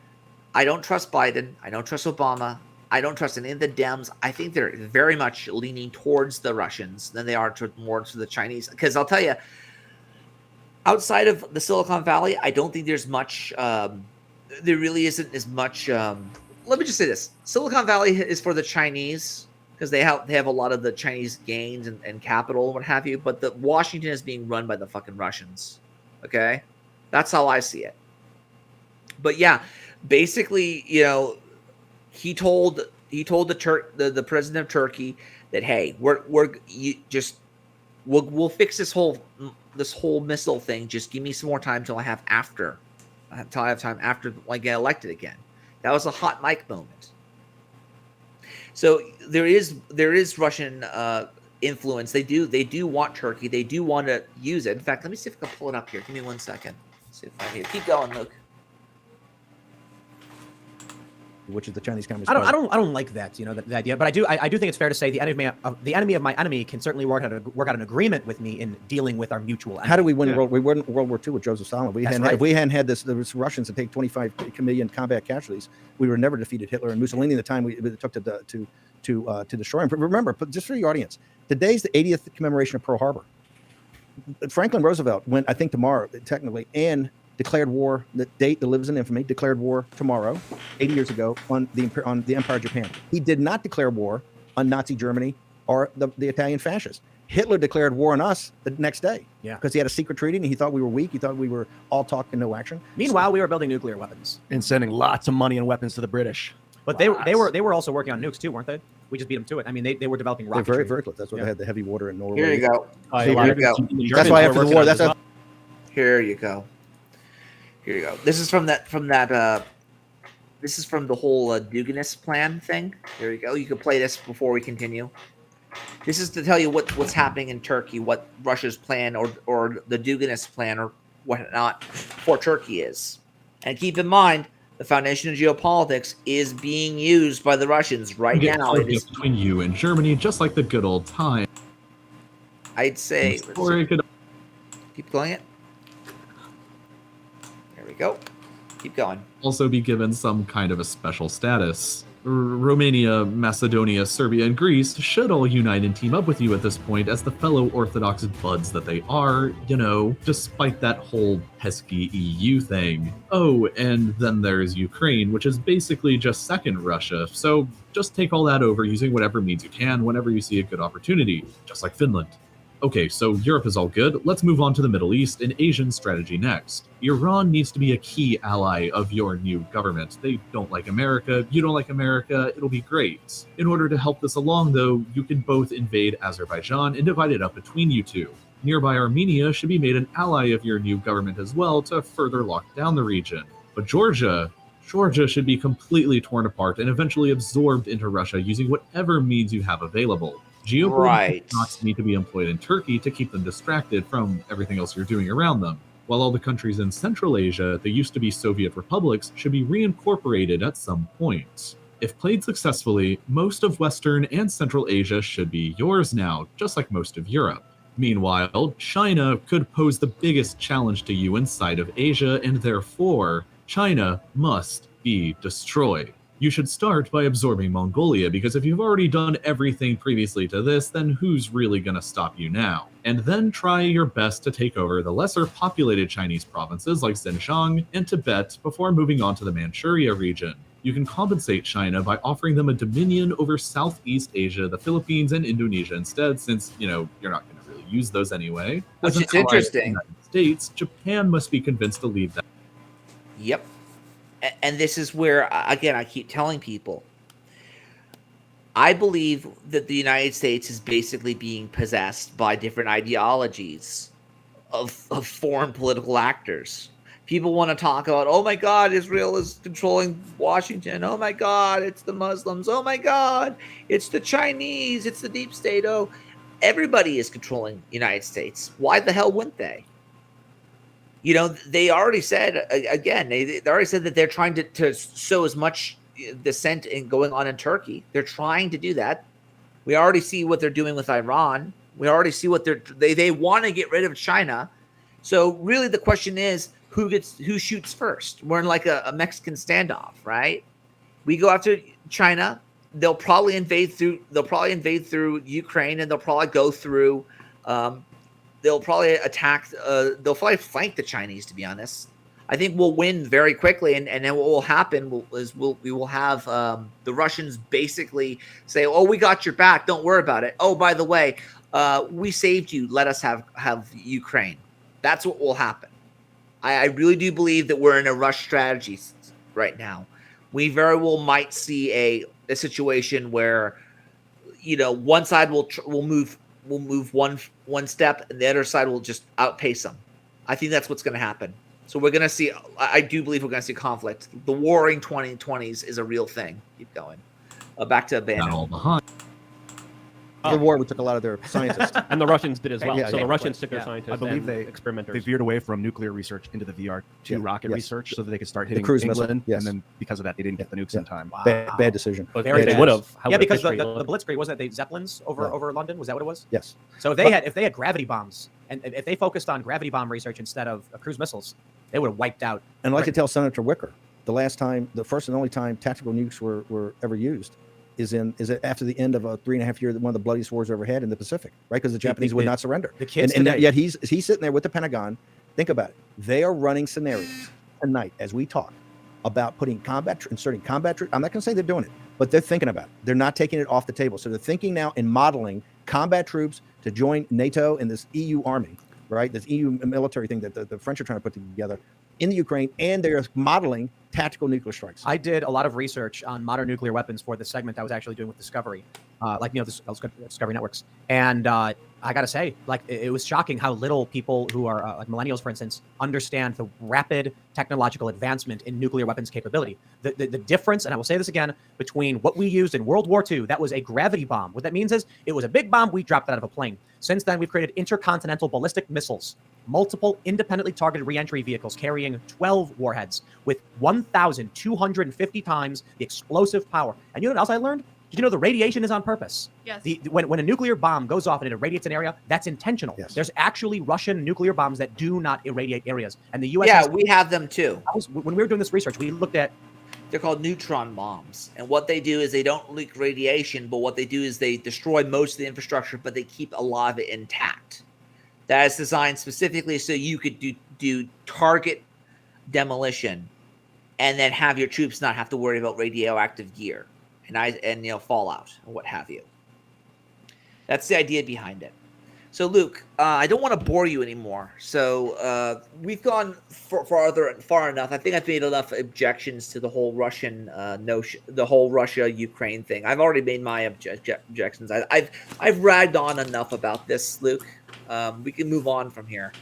I don't trust Biden. I don't trust Obama. I don't trust any of the Dems. I think they're very much leaning towards the Russians than they are more to the Chinese. Because I'll tell you, outside of the Silicon Valley, I don't think there's much. There really isn't as much. Let me just say this: Silicon Valley is for the Chinese, because they have a lot of the Chinese gains and capital and what have you, but the Washington is being run by the fucking Russians. Okay, that's how I see it. But yeah, basically, you know, he told the president of Turkey that, hey, we'll fix this whole missile thing. Just give me some more time till I have time after I get elected again. That was a hot mic moment. So there is Russian influence. They do want Turkey. They do want to use it. In fact, let me see if I can pull it up here. Give me 1 second. Let's see if I can. Keep going, Luke. Which is the Chinese Communist I Party. don't like that, you know, the idea. But I do think it's fair to say the enemy of my enemy can certainly work out an agreement with me in dealing with our mutual enemy. How do we win World War II with Joseph Stalin? If we hadn't had the Russians to take 25 million combat casualties, we would have never defeated Hitler and Mussolini. The time it took to destroy him. Remember, just for the audience, today's the 80th commemoration of Pearl Harbor. Franklin Roosevelt went, I think, tomorrow technically, and declared war. The date that lives in infamy, declared war tomorrow, 80 years ago, on the Empire of Japan. He did not declare war on Nazi Germany or the Italian fascists. Hitler declared war on us the next day. Yeah. Because he had a secret treaty and he thought we were weak. He thought we were all talk and no action. Meanwhile, we were building nuclear weapons, and sending lots of money and weapons to the British. but they were also working on nukes too, weren't they? We just beat them to it. I mean, they were developing They're rocketry. very, very close. That's why they had the heavy water in Norway. Here you go. A Here lot you of go. the That's why after the war, that's a, Here you go. Here you go. This is from that. This is from the whole Duganist plan thing. Here you go. You can play this before we continue. This is to tell you what's happening in Turkey, what Russia's plan or the Duganist plan or whatnot for Turkey is. And keep in mind, the foundation of geopolitics is being used by the Russians right now. It is between you and Germany, just like the good old time. I'd say. Or it could Keep going it. There we go. Keep going. Also be given some kind of a special status. Romania, Macedonia, Serbia, and Greece should all unite and team up with you at this point as the fellow Orthodox buds that they are, despite that whole pesky EU thing. Oh, and then there's Ukraine, which is basically just second Russia, so just take all that over using whatever means you can whenever you see a good opportunity, just like Finland. Okay, so Europe is all good. Let's move on to the Middle East and Asian strategy next. Iran needs to be a key ally of your new government. They don't like America, you don't like America, it'll be great. In order to help this along, though, you can both invade Azerbaijan and divide it up between you two. Nearby Armenia should be made an ally of your new government as well to further lock down the region. But Georgia should be completely torn apart and eventually absorbed into Russia using whatever means you have available. Geopolitical plots need to be employed in Turkey to keep them distracted from everything else you're doing around them. While all the countries in Central Asia that used to be Soviet republics should be reincorporated at some point. If played successfully, most of Western and Central Asia should be yours now, just like most of Europe. Meanwhile, China could pose the biggest challenge to you inside of Asia, and therefore, China must be destroyed. You should start by absorbing Mongolia, because if you've already done everything previously to this, then who's really gonna stop you now? And then try your best to take over the lesser populated Chinese provinces like Xinjiang and Tibet before moving on to the Manchuria region. You can compensate China by offering them a dominion over Southeast Asia, the Philippines, and Indonesia instead, since, you're not gonna really use those anyway. Which is interesting. United States, Japan must be convinced to leave that. Yep. And this is where, again, I keep telling people, I believe that the United States is basically being possessed by different ideologies of foreign political actors. People want to talk about, oh my God, Israel is controlling Washington. Oh my God, it's the Muslims. Oh my God, it's the Chinese. It's the deep state. Oh, everybody is controlling the United States. Why the hell wouldn't they? They already said, again, they already said that they're trying to sow as much dissent in going on in Turkey. They're trying to do that. We already see what they're doing with Iran. We already see what they want to get rid of China. So really the question is, who shoots first? We're in like a Mexican standoff, right? We go after China. They'll probably invade through Ukraine, and they'll probably go through they'll probably attack. They'll probably flank the Chinese. To be honest, I think we'll win very quickly, and then what will happen is we will have the Russians basically say, "Oh, we got your back. Don't worry about it. Oh, by the way, we saved you. Let us have Ukraine." That's what will happen. I really do believe that we're in a rush strategy right now. We very well might see a situation where, one side will move one step, and the other side will just outpace them. I think that's what's going to happen. So we're going to see. I do believe we're going to see conflict. The warring 2020s is a real thing. Keep going. Back to Bannon. Not all behind. The war, we took a lot of their scientists. And the Russians did as well. Yeah, so yeah. the Russians took their scientists. I believe and they experimenters. veered away from nuclear research into the VR2 rocket yes. research so that they could start hitting cruise missile, England, yes. and then because of that, they didn't get the nukes in time. Bad decision. But Very they bad. would have. Yeah, because the Blitzkrieg, wasn't it the Zeppelins over London? Was that what it was? Yes. So if they had gravity bombs, and if they focused on gravity bomb research instead of cruise missiles, they would have wiped out. And I'd like to tell Senator Wicker, the first and only time tactical nukes were ever used is after the end of a 3.5 year, one of the bloodiest wars ever had in the Pacific, right? Because the Japanese would not surrender. The kids and today- yet he's sitting there with the Pentagon. Think about it. They are running scenarios tonight as we talk about inserting combat troops. I'm not going to say they're doing it, but they're thinking about it. They're not taking it off the table. So they're thinking now and modeling combat troops to join NATO and this EU army, right? This EU military thing that the French are trying to put together in the Ukraine, and they're modeling tactical nuclear strikes. I did a lot of research on modern nuclear weapons for the segment I was actually doing with Discovery, Discovery Networks. And I got to say, it was shocking how little people who are like millennials, for instance, understand the rapid technological advancement in nuclear weapons capability. The difference, and I will say this again, between what we used in World War II, that was a gravity bomb. What that means is it was a big bomb we dropped out of a plane. Since then, we've created intercontinental ballistic missiles, multiple independently targeted reentry vehicles carrying 12 warheads with 1,250 times the explosive power. And you know what else I learned? Did you know the radiation is on purpose? Yes. When a nuclear bomb goes off and it irradiates an area, that's intentional. Yes. There's actually Russian nuclear bombs that do not irradiate areas. And the U.S. Yeah, we have them too. When we were doing this research, we looked at They're called neutron bombs. And what they do is they don't leak radiation, but what they do is they destroy most of the infrastructure, but they keep a lot of it intact. That is designed specifically so you could do target demolition and then have your troops not have to worry about radioactive gear and fallout and what have you. That's the idea behind it. So Luke, I don't want to bore you anymore. So we've gone far enough. I think I've made enough objections to the whole Russian notion, the whole Russia-Ukraine thing. I've already made my objections. I've ragged on enough about this, Luke. We can move on from here.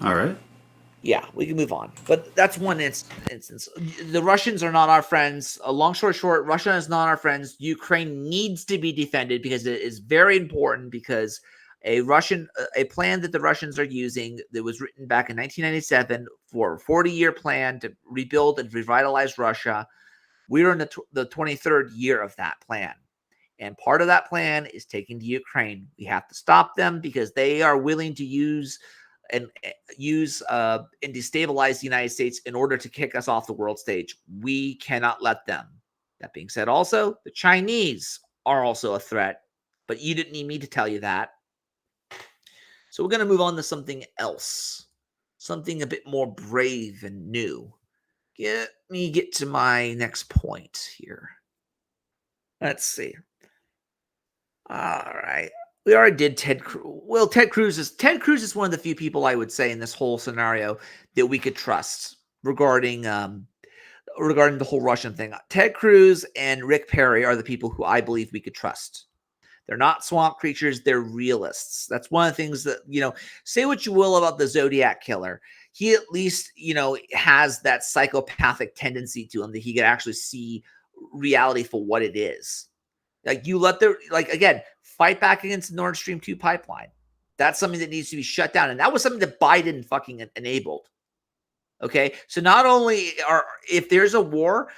All right. Yeah, we can move on. But that's one instance. The Russians are not our friends. Long story short, Russia is not our friends. Ukraine needs to be defended because it is very important, because a plan that the Russians are using that was written back in 1997 for a 40-year plan to rebuild and revitalize Russia. We're in the 23rd year of that plan. And part of that plan is taking to Ukraine. We have to stop them because they are willing to use and destabilize the United States in order to kick us off the world stage. We cannot let them. That being said, also, the Chinese are also a threat, but you didn't need me to tell you that. So we're going to move on to something else, something a bit more brave and new. Let me get to my next point here. Let's see. All right. We already did Ted Cruz. Well, Ted Cruz is one of the few people I would say in this whole scenario that we could trust regarding the whole Russian thing. Ted Cruz and Rick Perry are the people who I believe we could trust. They're not swamp creatures. They're realists. That's one of the things that, say what you will about the Zodiac Killer. He at least, has that psychopathic tendency to him that he can actually see reality for what it is. Again, fight back against the Nord Stream 2 pipeline. That's something that needs to be shut down. And that was something that Biden fucking enabled. Okay. So not only if there's a war,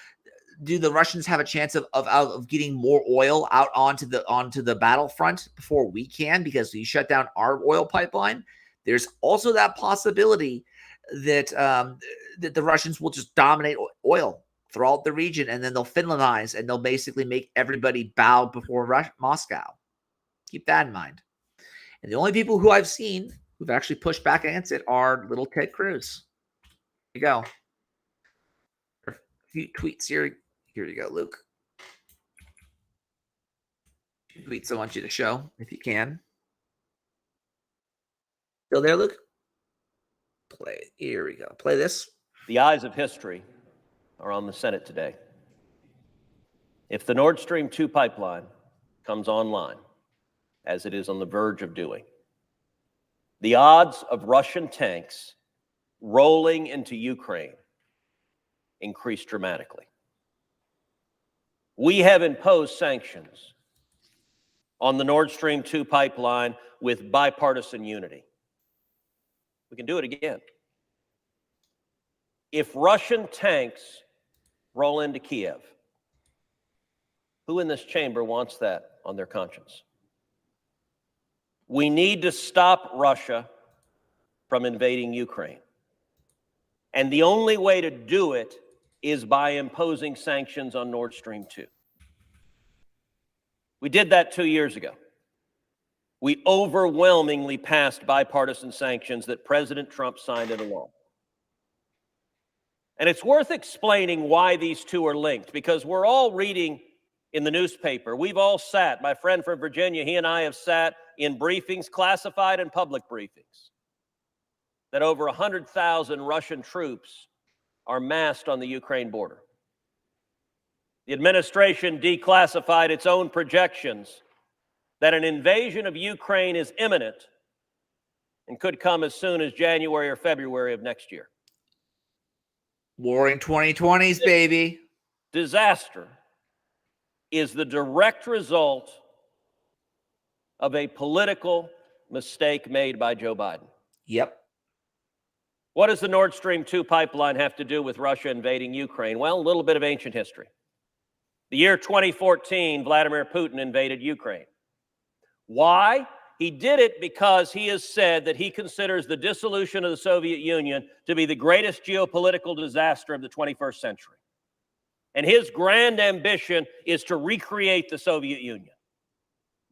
do the Russians have a chance of getting more oil out onto the battlefront before we can, because we shut down our oil pipeline? There's also that possibility that that the Russians will just dominate oil throughout the region, and then they'll Finlandize, and they'll basically make everybody bow before Moscow. Keep that in mind. And the only people who I've seen who've actually pushed back against it are little Ted Cruz. Here you go. A few tweets here. Here you go, Luke. 2 tweets I want you to show, if you can. Still there, Luke? Play. Here we go. Play this. The eyes of history are on the Senate today. If the Nord Stream 2 pipeline comes online, as it is on the verge of doing, the odds of Russian tanks rolling into Ukraine increase dramatically. We have imposed sanctions on the Nord Stream 2 pipeline with bipartisan unity. We can do it again. If Russian tanks roll into Kiev, who in this chamber wants that on their conscience? We need to stop Russia from invading Ukraine. And the only way to do it is by imposing sanctions on Nord Stream 2. We did that 2 years ago. We overwhelmingly passed bipartisan sanctions that President Trump signed into law. And it's worth explaining why these two are linked, because we're all reading in the newspaper. We've all sat, my friend from Virginia, he and I have sat in briefings, classified and public briefings, that over 100,000 Russian troops are massed on the Ukraine border. The administration declassified its own projections that an invasion of Ukraine is imminent and could come as soon as January or February of next year. Warring 2020s, baby. Disaster is the direct result of a political mistake made by Joe Biden. Yep. What does the Nord Stream 2 pipeline have to do with Russia invading Ukraine? Well, a little bit of ancient history. The year 2014, Vladimir Putin invaded Ukraine. Why? He did it because he has said that he considers the dissolution of the Soviet Union to be the greatest geopolitical disaster of the 21st century. And his grand ambition is to recreate the Soviet Union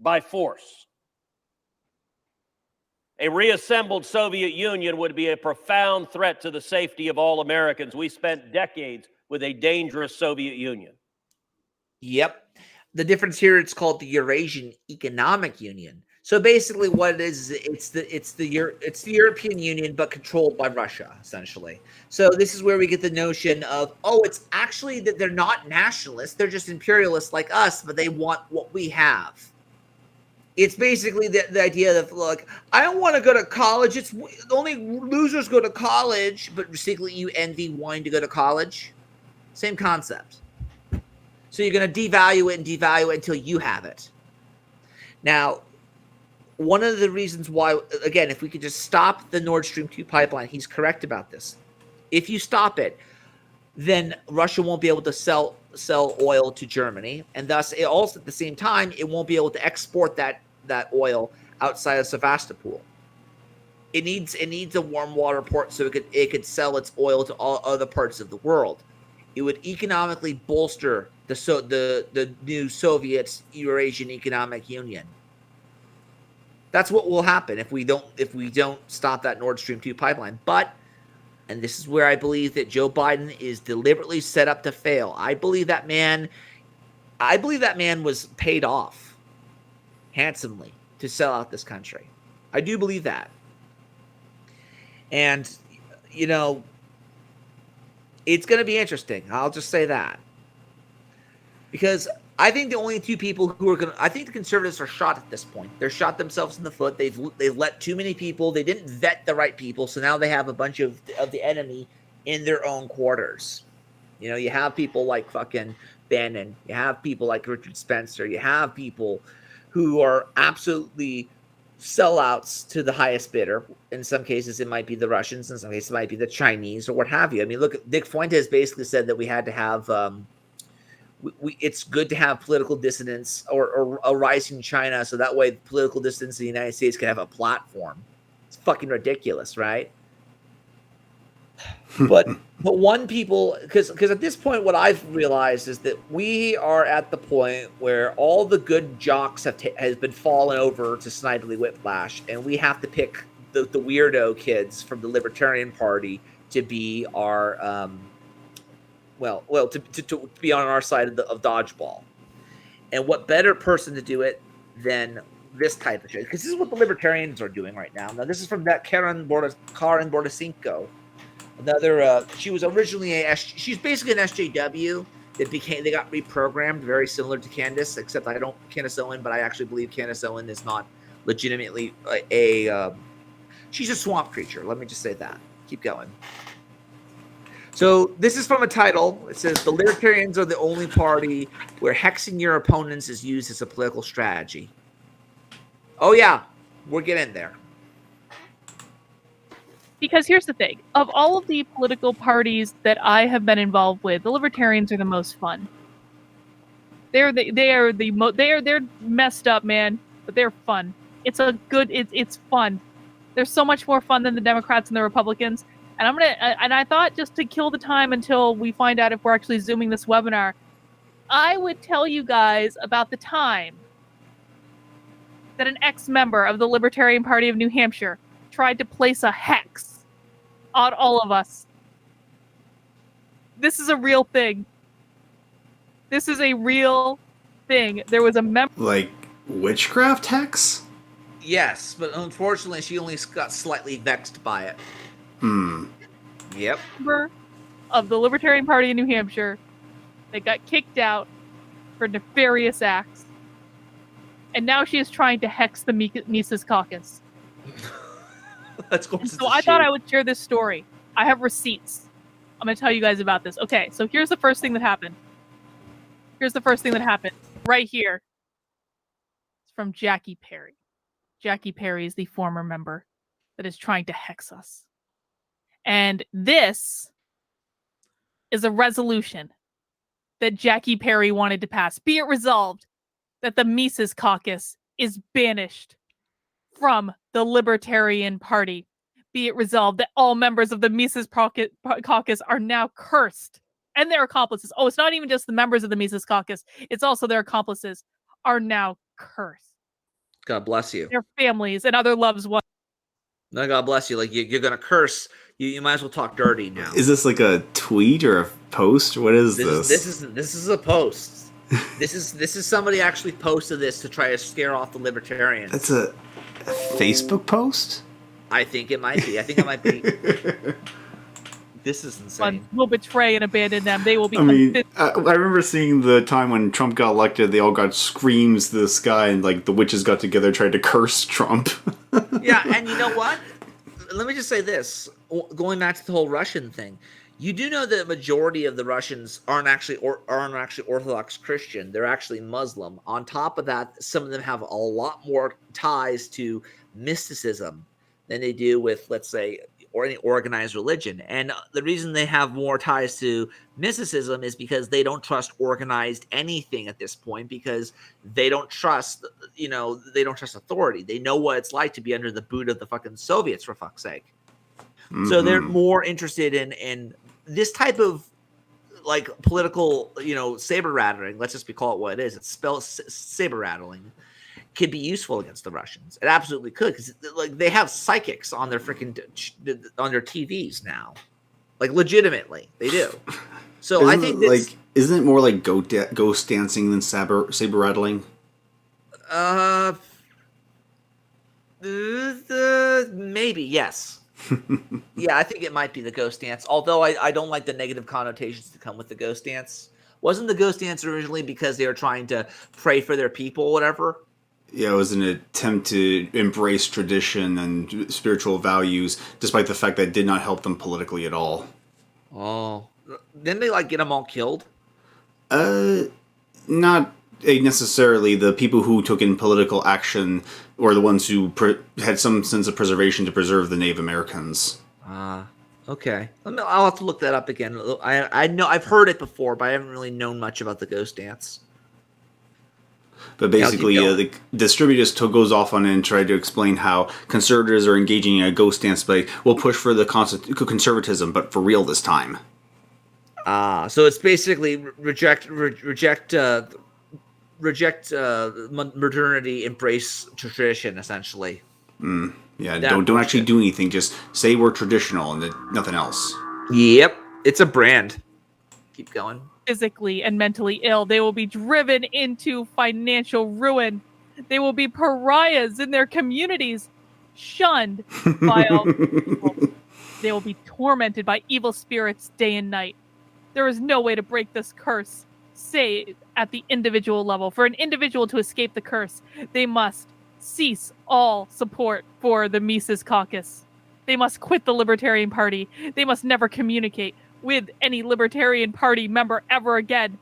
by force. A reassembled Soviet Union would be a profound threat to the safety of all Americans. We spent decades with a dangerous Soviet Union. Yep. The difference here, it's called the Eurasian Economic Union. So basically what it is, it's the European Union, but controlled by Russia, essentially. So this is where we get the notion of, oh, it's actually that they're not nationalists. They're just imperialists like us, but they want what we have. It's basically the idea that, look, I don't want to go to college. It's only losers go to college, but secretly you envy wanting to go to college. Same concept. So you're going to devalue it until you have it. Now, one of the reasons why, again, if we could just stop the Nord Stream 2 pipeline, he's correct about this. If you stop it, then Russia won't be able to sell oil to Germany, and thus it also at the same time it won't be able to export that oil outside of Sevastopol. It needs a warm water port so it could sell its oil to all other parts of the world. It would economically bolster the new Soviet Eurasian Economic Union. That's what will happen if we don't stop that Nord Stream 2 pipeline. But, and this is where I believe that Joe Biden is deliberately set up to fail. I believe that man was paid off handsomely to sell out this country. I do believe that. And, you know, it's going to be interesting. I'll just say that. Because I think the only two people who are going to... I think the conservatives are shot at this point. They're shot themselves in the foot. They've let too many people... They didn't vet the right people, so now they have a bunch of the enemy in their own quarters. You know, you have people like fucking Bannon. You have people like Richard Spencer. You have people who are absolutely sellouts to the highest bidder. In some cases, it might be the Russians. In some cases, it might be the Chinese or what have you. I mean, look, Dick Fuentes basically said that we had to have... it's good to have political dissidents or a rising China, so that way political dissidents in the United States can have a platform. It's fucking ridiculous, right? But one people, because at this point, what I've realized is that we are at the point where all the good jocks has been fallen over to Snidely Whiplash, and we have to pick the weirdo kids from the Libertarian Party to be our to be on our side of dodgeball. And what better person to do it than this type of shit? Because this is what the Libertarians are doing right now. Now, this is from that Karen Bordacinco. Another, she was originally she's basically an SJW they got reprogrammed, very similar to Candace, except I don't Candace Owen, but I actually believe Candace Owen is not legitimately she's a swamp creature. Let me just say that. Keep going. So this is from a title. It says, the Libertarians are the only party where hexing your opponents is used as a political strategy. Oh, yeah. We're getting there. Because here's the thing. Of all of the political parties that I have been involved with, the Libertarians are the most fun. They're messed up, man, but they're fun. It's fun. They're so much more fun than the Democrats and the Republicans. And I thought, just to kill the time until we find out if we're actually Zooming this webinar, I would tell you guys about the time that an ex-member of the Libertarian Party of New Hampshire tried to place a hex on all of us. This is a real thing. This is a real thing. There was a member... Like witchcraft hex? Yes, but unfortunately she only got slightly vexed by it. Yep. Member of the Libertarian Party in New Hampshire that got kicked out for nefarious acts. And now she is trying to hex the Mises Caucus. Let's go. So I thought I would share this story. I have receipts. I'm going to tell you guys about this. Okay, so here's the first thing that happened. Right here. It's from Jackie Perry. Jackie Perry is the former member that is trying to hex us. And this is a resolution that Jackie Perry wanted to pass. Be it resolved that the Mises Caucus is banished from the Libertarian Party. Be it resolved that all members of the Mises Caucus are now cursed, and their accomplices. Oh, it's not even just the members of the Mises Caucus. It's also their accomplices are now cursed. God bless you. Their families and other loved ones. No, God bless you. Like you're gonna curse. You might as well talk dirty now. Is this like a tweet or a post? What is this? This is a post. this is somebody actually posted this to try to scare off the libertarians. That's a Facebook post? I think it might be. I think it might be. This is insane. Will betray and abandon them. They will be. I mean, I remember seeing the time when Trump got elected. They all got screams to the sky, and like the witches got together, tried to curse Trump. Yeah, and you know what? Let me just say this: going back to the whole Russian thing, you do know that the majority of the Russians aren't actually Orthodox Christian. They're actually Muslim. On top of that, some of them have a lot more ties to mysticism than they do with, let's say, or any organized religion. And the reason they have more ties to mysticism is because they don't trust organized anything at this point, because they don't trust, they don't trust authority. They know what it's like to be under the boot of the fucking Soviets, for fuck's sake. Mm-hmm. So they're more interested in this type of like political, saber rattling. Let's just call it what it is. It's spelled saber rattling. Could be useful against the Russians. It absolutely could, because like they have psychics on their freaking on their TVs now, like legitimately they do. So I think isn't it more like ghost dancing than saber rattling? Maybe yes. Yeah, I think it might be the ghost dance. Although I don't like the negative connotations that come with the ghost dance. Wasn't the ghost dance originally because they were trying to pray for their people, or whatever? Yeah, it was an attempt to embrace tradition and spiritual values, despite the fact that it did not help them politically at all. Oh, didn't they get them all killed? Not necessarily. The people who took in political action were the ones who had some sense of preservation to preserve the Native Americans. Okay. I'll have to look that up again. I know I've heard it before, but I haven't really known much about the ghost dance. But basically, the distributors goes off on it and tried to explain how conservatives are engaging in a ghost dance, but we'll push for the conservatism, but for real this time. So it's basically reject modernity, embrace tradition, essentially. Yeah, don't actually do anything. Just say we're traditional and nothing else. Yep, it's a brand. Keep going. Physically and mentally ill. They will be driven into financial ruin. They will be pariahs in their communities, shunned by all people. They will be tormented by evil spirits day and night. There is no way to break this curse, say at the individual level. For an individual to escape the curse, they must cease all support for the Mises Caucus. They must quit the Libertarian Party. They must never communicate with any Libertarian Party member ever again.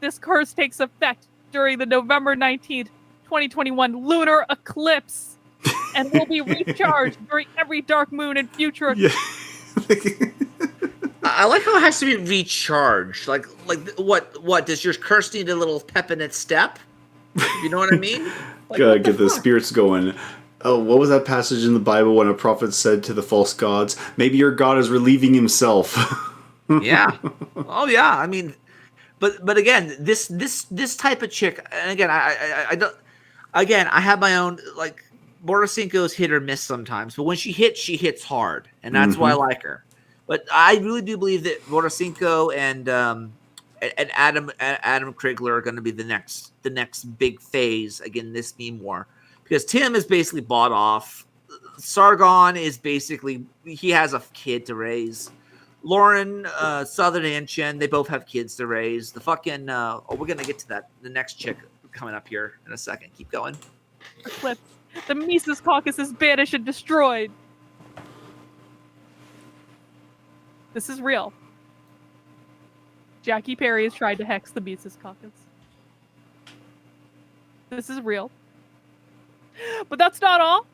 This curse takes effect during the November 19th, 2021 lunar eclipse and will be recharged during every dark moon and future. Yeah. I like how it has to be recharged. Like what does your curse need a little pep in its step? You know what I mean? Gotta get the spirits going. Oh, what was that passage in the Bible when a prophet said to the false gods, "Maybe your God is relieving himself"? Yeah. Oh yeah. I mean, but again, this type of chick, and again, I don't. Again, I have my own Borisenko's hit or miss sometimes, but when she hits hard, and that's why I like her. But I really do believe that Borisenko and Adam Krigler are going to be the next big phase again this meme war, because Tim is basically bought off. Sargon is basically, he has a kid to raise. Lauren, Southern and Chen, they both have kids to raise. The fucking we're gonna get to that. The next chick coming up here in a second. Keep going. Eclipse. The Mises Caucus is banished and destroyed. This is real. Jackie Perry has tried to hex the Mises Caucus. This is real. But that's not all.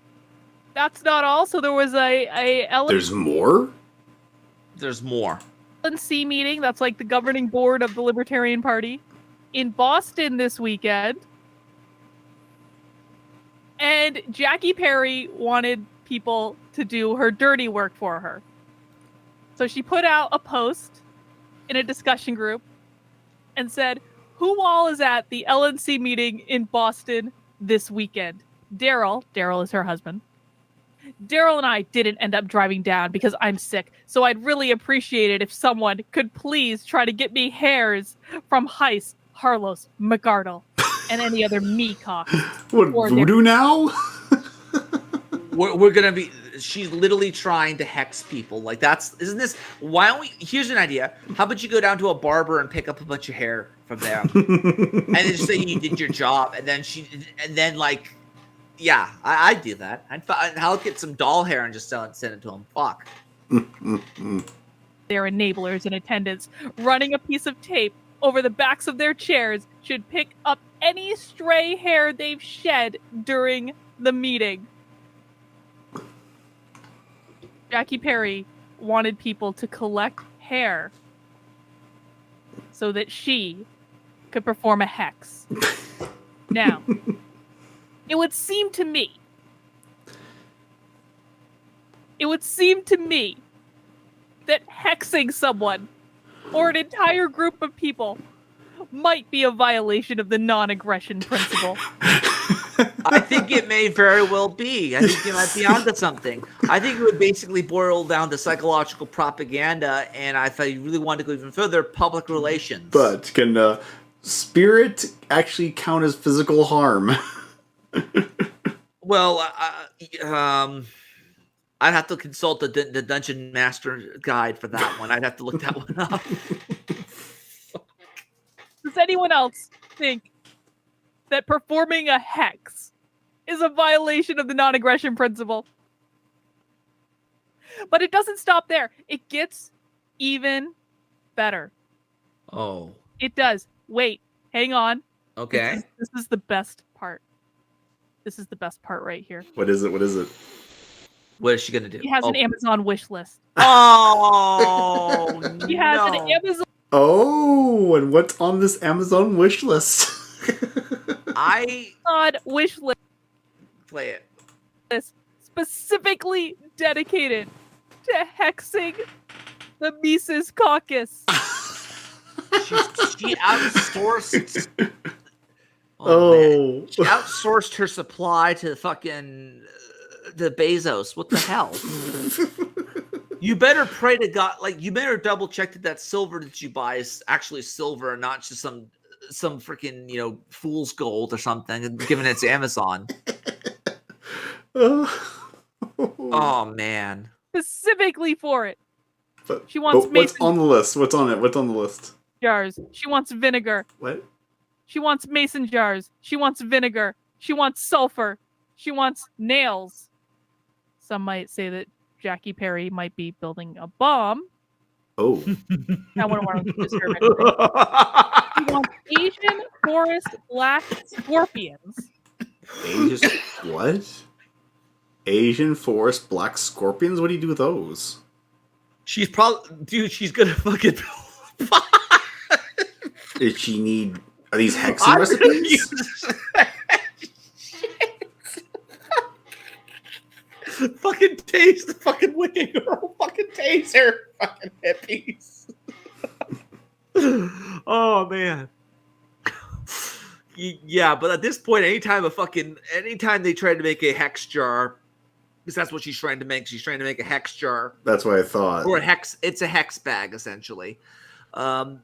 That's not all. So there was a There's more? There's more. LNC meeting, that's like the governing board of the Libertarian Party, in Boston this weekend. And Jackie Perry wanted people to do her dirty work for her. So she put out a post in a discussion group and said, who all is at the LNC meeting in Boston this weekend? Daryl is her husband. Daryl and I didn't end up driving down because I'm sick, so I'd really appreciate it if someone could please try to get me hairs from Heiss, Harlos, McArdle, and any other meacock. What, voodoo now? We're gonna be. She's literally trying to hex people. Like isn't this? Why don't we? Here's an idea. How about you go down to a barber and pick up a bunch of hair from them, and then just say you did your job, and then like, yeah, I'd do that. I'll get some doll hair and just send it to them. Fuck. Their enablers in attendance, running a piece of tape over the backs of their chairs, should pick up any stray hair they've shed during the meeting. Jackie Perry wanted people to collect hair so that she could perform a hex. Now, it would seem to me that hexing someone or an entire group of people might be a violation of the non-aggression principle. I think it may very well be. I think you might be onto something. I think it would basically boil down to psychological propaganda, and I thought you really wanted to go even further, public relations. But can spirit actually count as physical harm? Well, I'd have to consult the Dungeon Master Guide for that one. I'd have to look that one up. Does anyone else think that performing a hex is a violation of the non-aggression principle? But it doesn't stop there. It gets even better. Oh. It does. Wait, hang on. Okay. This is the best part. This is the best part right here. What is it? What is it? What is she gonna do? He has an Amazon wish list. Oh, He has an Amazon. Oh, and what's on this Amazon wish list? Wish list. Play it. Specifically dedicated to hexing the Mises Caucus. She outsourced. Oh. She outsourced her supply to fucking the Bezos. What the hell? You better pray to God. Like, you better double check that silver that you buy is actually silver and not just some freaking fool's gold or something, and given it's Amazon. Oh man. Specifically for it. But, She wants what's mason on the list? What's on it? What's on the list? jars. She wants vinegar. What? She wants mason jars. She wants vinegar. She wants sulfur. She wants nails. Some might say that Jackie Perry might be building a bomb. Oh. I wouldn't want to disturb anything. She wants Asian forest black scorpions. What? Asian forest black scorpions? What do you do with those? She's gonna fucking. Did she need? Are these hexing recipes? Fucking tase the fucking wicked girl. Fucking tase her. Fucking hippies. Oh man. Yeah, but at this point, anytime they try to make a hex jar, because that's what she's trying to make. She's trying to make a hex jar. That's what I thought. Or it's a hex bag, essentially. You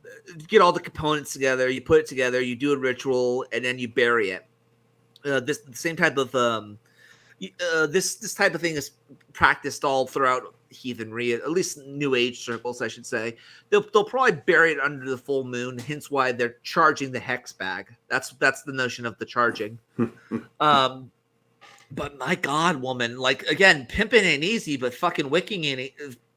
get all the components together, you put it together, you do a ritual, and then you bury it. The same type of this type of thing is practiced all throughout heathenry, at least New Age circles, I should say. They'll probably bury it under the full moon, hence why they're charging the hex bag. That's the notion of the charging. But my God, woman, like, again, pimping ain't easy, but fucking wicking ain't,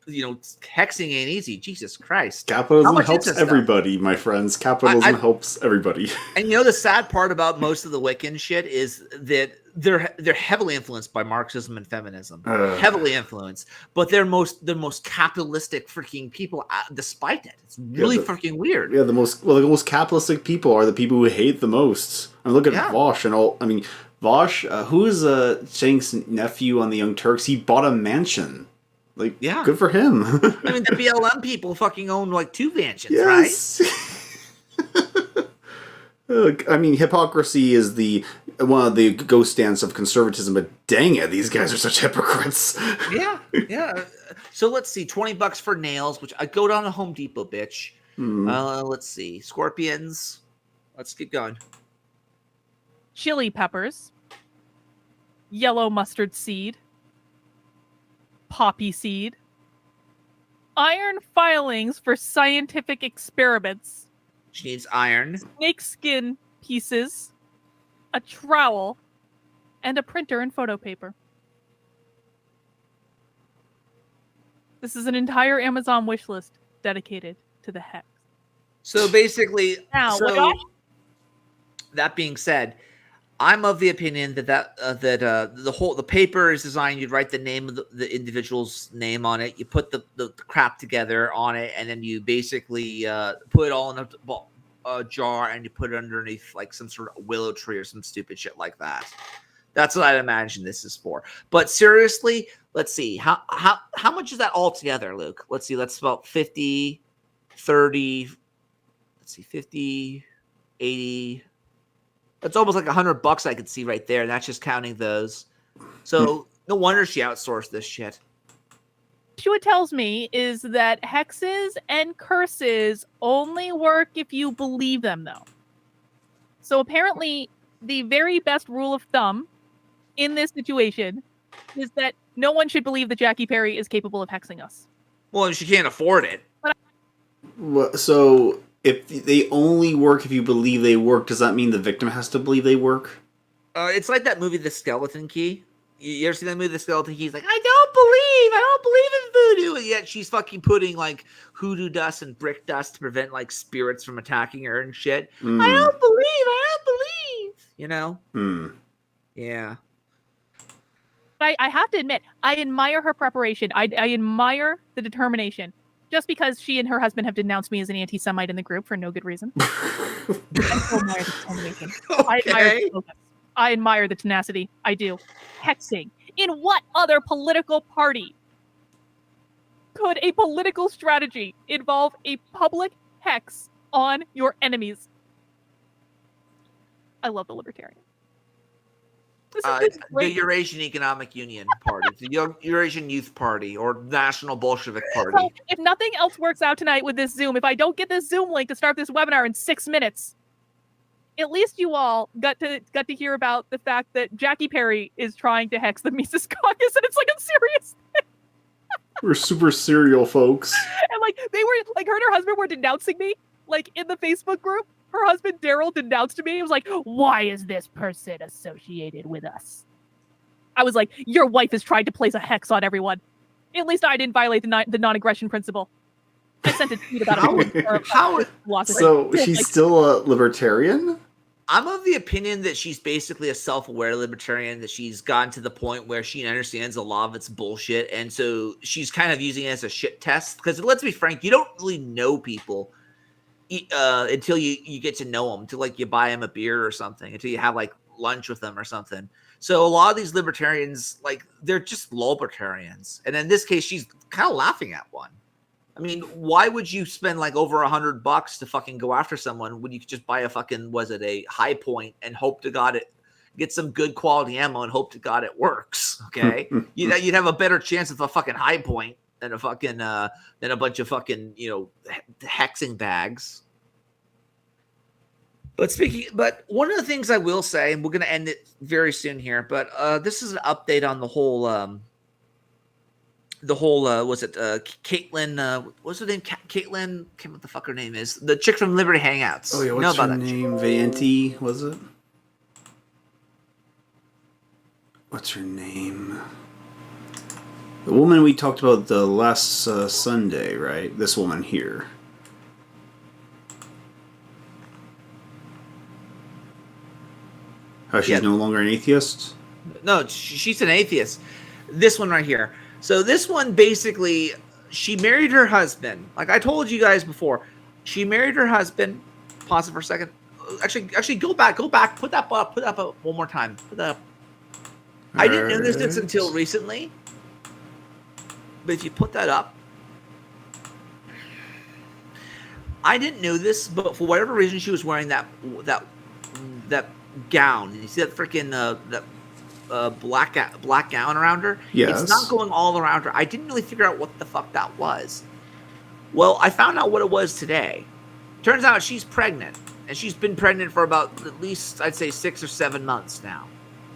hexing ain't easy. Jesus Christ. Capitalism helps everybody, my friends. Capitalism helps everybody. And the sad part about most of the Wiccan shit is that they're heavily influenced by Marxism and feminism, heavily influenced, but they're the most capitalistic freaking people despite it. It's really freaking weird. Yeah, the most capitalistic people are the people who hate the most. I mean, look at Vosh and all. I mean, Vosh, who is Cenk's nephew on the Young Turks? He bought a mansion. Like, good for him. I mean, the BLM people fucking own like 2 mansions, yes. Right? I mean, hypocrisy is one of the ghost stands of conservatism, but dang it, these guys are such hypocrites. Yeah. So let's see, $20 for nails, which I go down to Home Depot, bitch. Let's see, scorpions. Let's keep going. Chili peppers, yellow mustard seed, poppy seed, iron filings for scientific experiments. She needs iron. Snakeskin pieces, a trowel, and a printer and photo paper. This is an entire Amazon wish list dedicated to the hex. So basically, now, that being said, I'm of the opinion that the paper is designed. You'd write the name of the individual's name on it. You put the crap together on it, and then you basically put it all in a jar, and you put it underneath like some sort of willow tree or some stupid shit like that. That's what I'd imagine this is for. But seriously, let's see how much is that all together, Luke? Let's see. That's about 50, 30. Let's see, 50, 80. That's almost like $100 I could see right there. And that's just counting those. So no wonder she outsourced this shit. What tells me is that hexes and curses only work if you believe them, though. So apparently, the very best rule of thumb in this situation is that no one should believe that Jackie Perry is capable of hexing us. Well, she can't afford it. So if they only work if you believe they work, does that mean the victim has to believe they work? It's like that movie, The Skeleton Key. You ever see that movie, The Skeleton Key? He's like, I don't believe in voodoo. And yet she's fucking putting like hoodoo dust and brick dust to prevent like spirits from attacking her and shit. I don't believe. You know? Yeah. But I have to admit, I admire her preparation. I admire the determination. Just because she and her husband have denounced me as an anti-Semite in the group for no good reason. I still admire the determination. Okay. I admire the tenacity. I do. Hexing. In what other political party could a political strategy involve a public hex on your enemies? I love the Libertarian. The Eurasian Economic Union Party, the Eurasian Youth Party, or National Bolshevik Party. So if nothing else works out tonight with this Zoom, if I don't get this Zoom link to start this webinar in 6 minutes, at least you all got to hear about the fact that Jackie Perry is trying to hex the Mises Caucus, and it's like a serious thing. We're super serial folks. And like they were like her and her husband were denouncing me, like in the Facebook group. Her husband Daryl denounced me. He was like, "Why is this person associated with us?" I was like, "Your wife has tried to place a hex on everyone. At least I didn't violate the non-aggression principle." I sent a tweet about it. So she's still a libertarian? I'm of the opinion that she's basically a self-aware libertarian, that she's gotten to the point where she understands a lot of it's bullshit, and so she's kind of using it as a shit test. Because let's be frank, you don't really know people until you get to know them, until like you buy them a beer or something, until you have like lunch with them or something. So a lot of these libertarians, like, they're just libertarians, and in this case, she's kind of laughing at one. I mean, why would you spend like over $100 to fucking go after someone when you could just buy a fucking, a high point and hope to God it get some good quality ammo and hope to God it works? Okay, you'd have a better chance of a fucking high point than a fucking than a bunch of fucking hexing bags. But one of the things I will say, and we're gonna end it very soon here, but this is an update on the whole was it Caitlin? What's her name? Caitlin. What the fuck her name is? The chick from Liberty Hangouts. Oh yeah, what's her name? Vanti, was it? What's her name? The woman we talked about the last Sunday, right? This woman here. How she's no longer an atheist? No, she's an atheist. This one right here. So this one basically, she married her husband. Like I told you guys before, she married her husband. Pause it for a second. Actually, go back. Put that up one more time. Put that up. I didn't know this until recently. But if you put that up, I didn't know this, but for whatever reason, she was wearing that gown. You see that freaking black gown around her? Yes. It's not going all around her. I didn't really figure out what the fuck that was. Well, I found out what it was today. Turns out she's pregnant, and she's been pregnant for about at least, I'd say, 6 or 7 months now.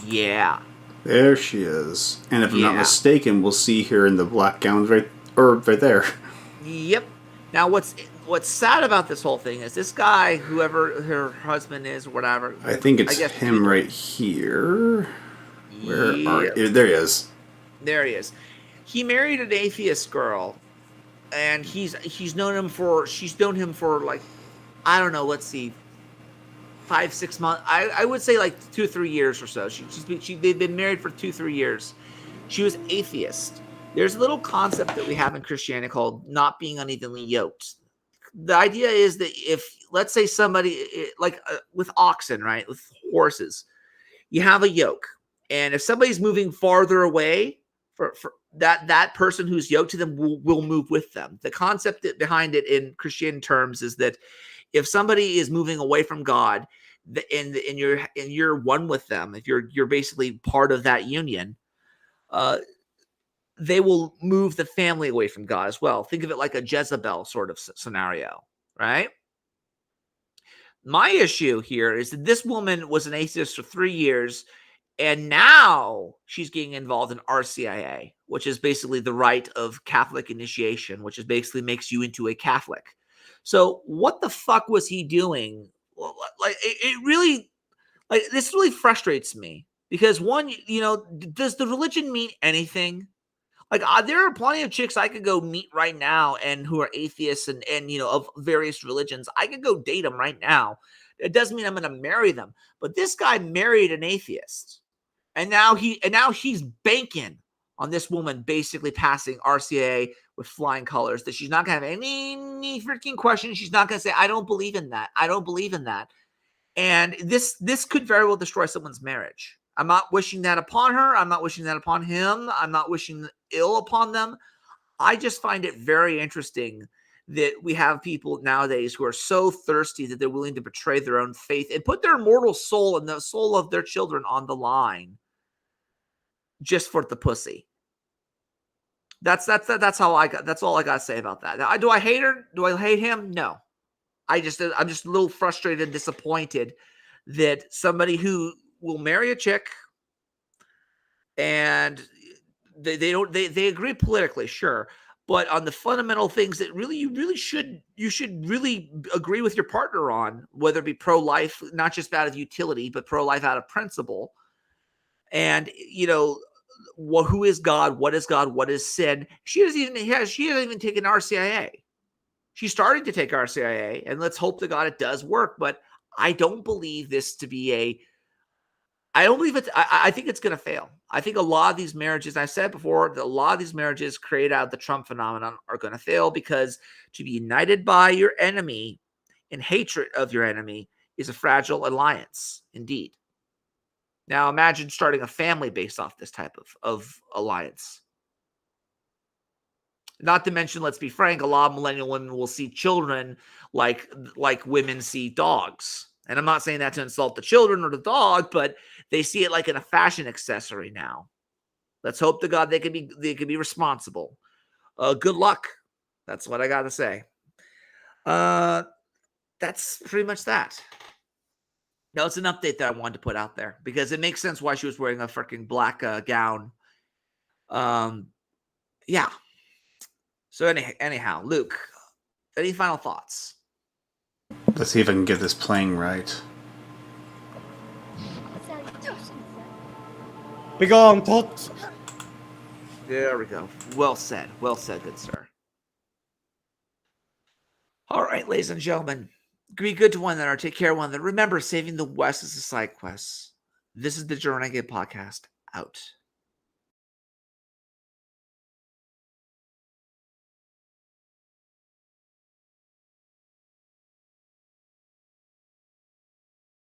Yeah. There she is. And if I'm not Yeah. mistaken, we'll see her in the black gown right there. Yep. Now, what's sad about this whole thing is this guy, whoever her husband is or whatever. I think it's guess him right here. Where are Yep. you? There he is. There he is. He married an atheist girl, and she's known him for like, I don't know, let's see, 5-6 months. I would say like 2 or 3 years or so. They've been married for 2-3 years. She was atheist. There's a little concept that we have in Christianity called not being unevenly yoked. The idea is that if, let's say, somebody like with oxen, right, with horses, you have a yoke, and if somebody's moving farther away, for that person who's yoked to them will move with them. The concept behind it in Christian terms is that if somebody is moving away from God, and you're one with them, if you're basically part of that union, they will move the family away from God as well. Think of it like a Jezebel sort of scenario, right? My issue here is that this woman was an atheist for 3 years, and now she's getting involved in RCIA, which is basically the rite of Catholic initiation, which is basically makes you into a Catholic. So what the fuck was he doing? Well, like it really, like, this really frustrates me because one, does the religion mean anything? Like, there are plenty of chicks I could go meet right now and who are atheists and of various religions. I could go date them right now. It doesn't mean I'm going to marry them. But this guy married an atheist, and now he's banking on this woman basically passing RCA with flying colors. That she's not going to have any freaking questions. She's not going to say, "I don't believe in that. I don't believe in that." And this could very well destroy someone's marriage. I'm not wishing that upon her. I'm not wishing that upon him. I'm not wishing ill upon them. I just find it very interesting that we have people nowadays who are so thirsty that they're willing to betray their own faith and put their immortal soul and the soul of their children on the line just for the pussy. That's all I got to say about that. Now, do I hate her? Do I hate him? No. I'm just a little frustrated and disappointed that somebody who will marry a chick and they agree politically, sure, but on the fundamental things that you should really agree with your partner on, whether it be pro-life, not just out of utility, but pro-life out of principle. And who is God? What is God? What is sin? She hasn't even taken RCIA. She's starting to take RCIA, and let's hope to God it does work. But I don't believe this to be I think it's going to fail. I think a lot of these marriages, I said before, that a lot of these marriages created out of the Trump phenomenon are going to fail because to be united by your enemy in hatred of your enemy is a fragile alliance, indeed. Now imagine starting a family based off this type of alliance. Not to mention, let's be frank, a lot of millennial women will see children like women see dogs. And I'm not saying that to insult the children or the dog, but they see it like in a fashion accessory now. Let's hope to God they can be responsible. Good luck. That's what I got to say. That's pretty much that. No, it's an update that I wanted to put out there because it makes sense why she was wearing a freaking black gown. Yeah. So anyhow, Luke, any final thoughts? Let's see if I can get this playing right. Begone, tot. There we go. Well said. Well said, good sir. All right, ladies and gentlemen. Be good to one another. Take care of one another. Remember, saving the West is a side quest. This is the Renegade podcast. out.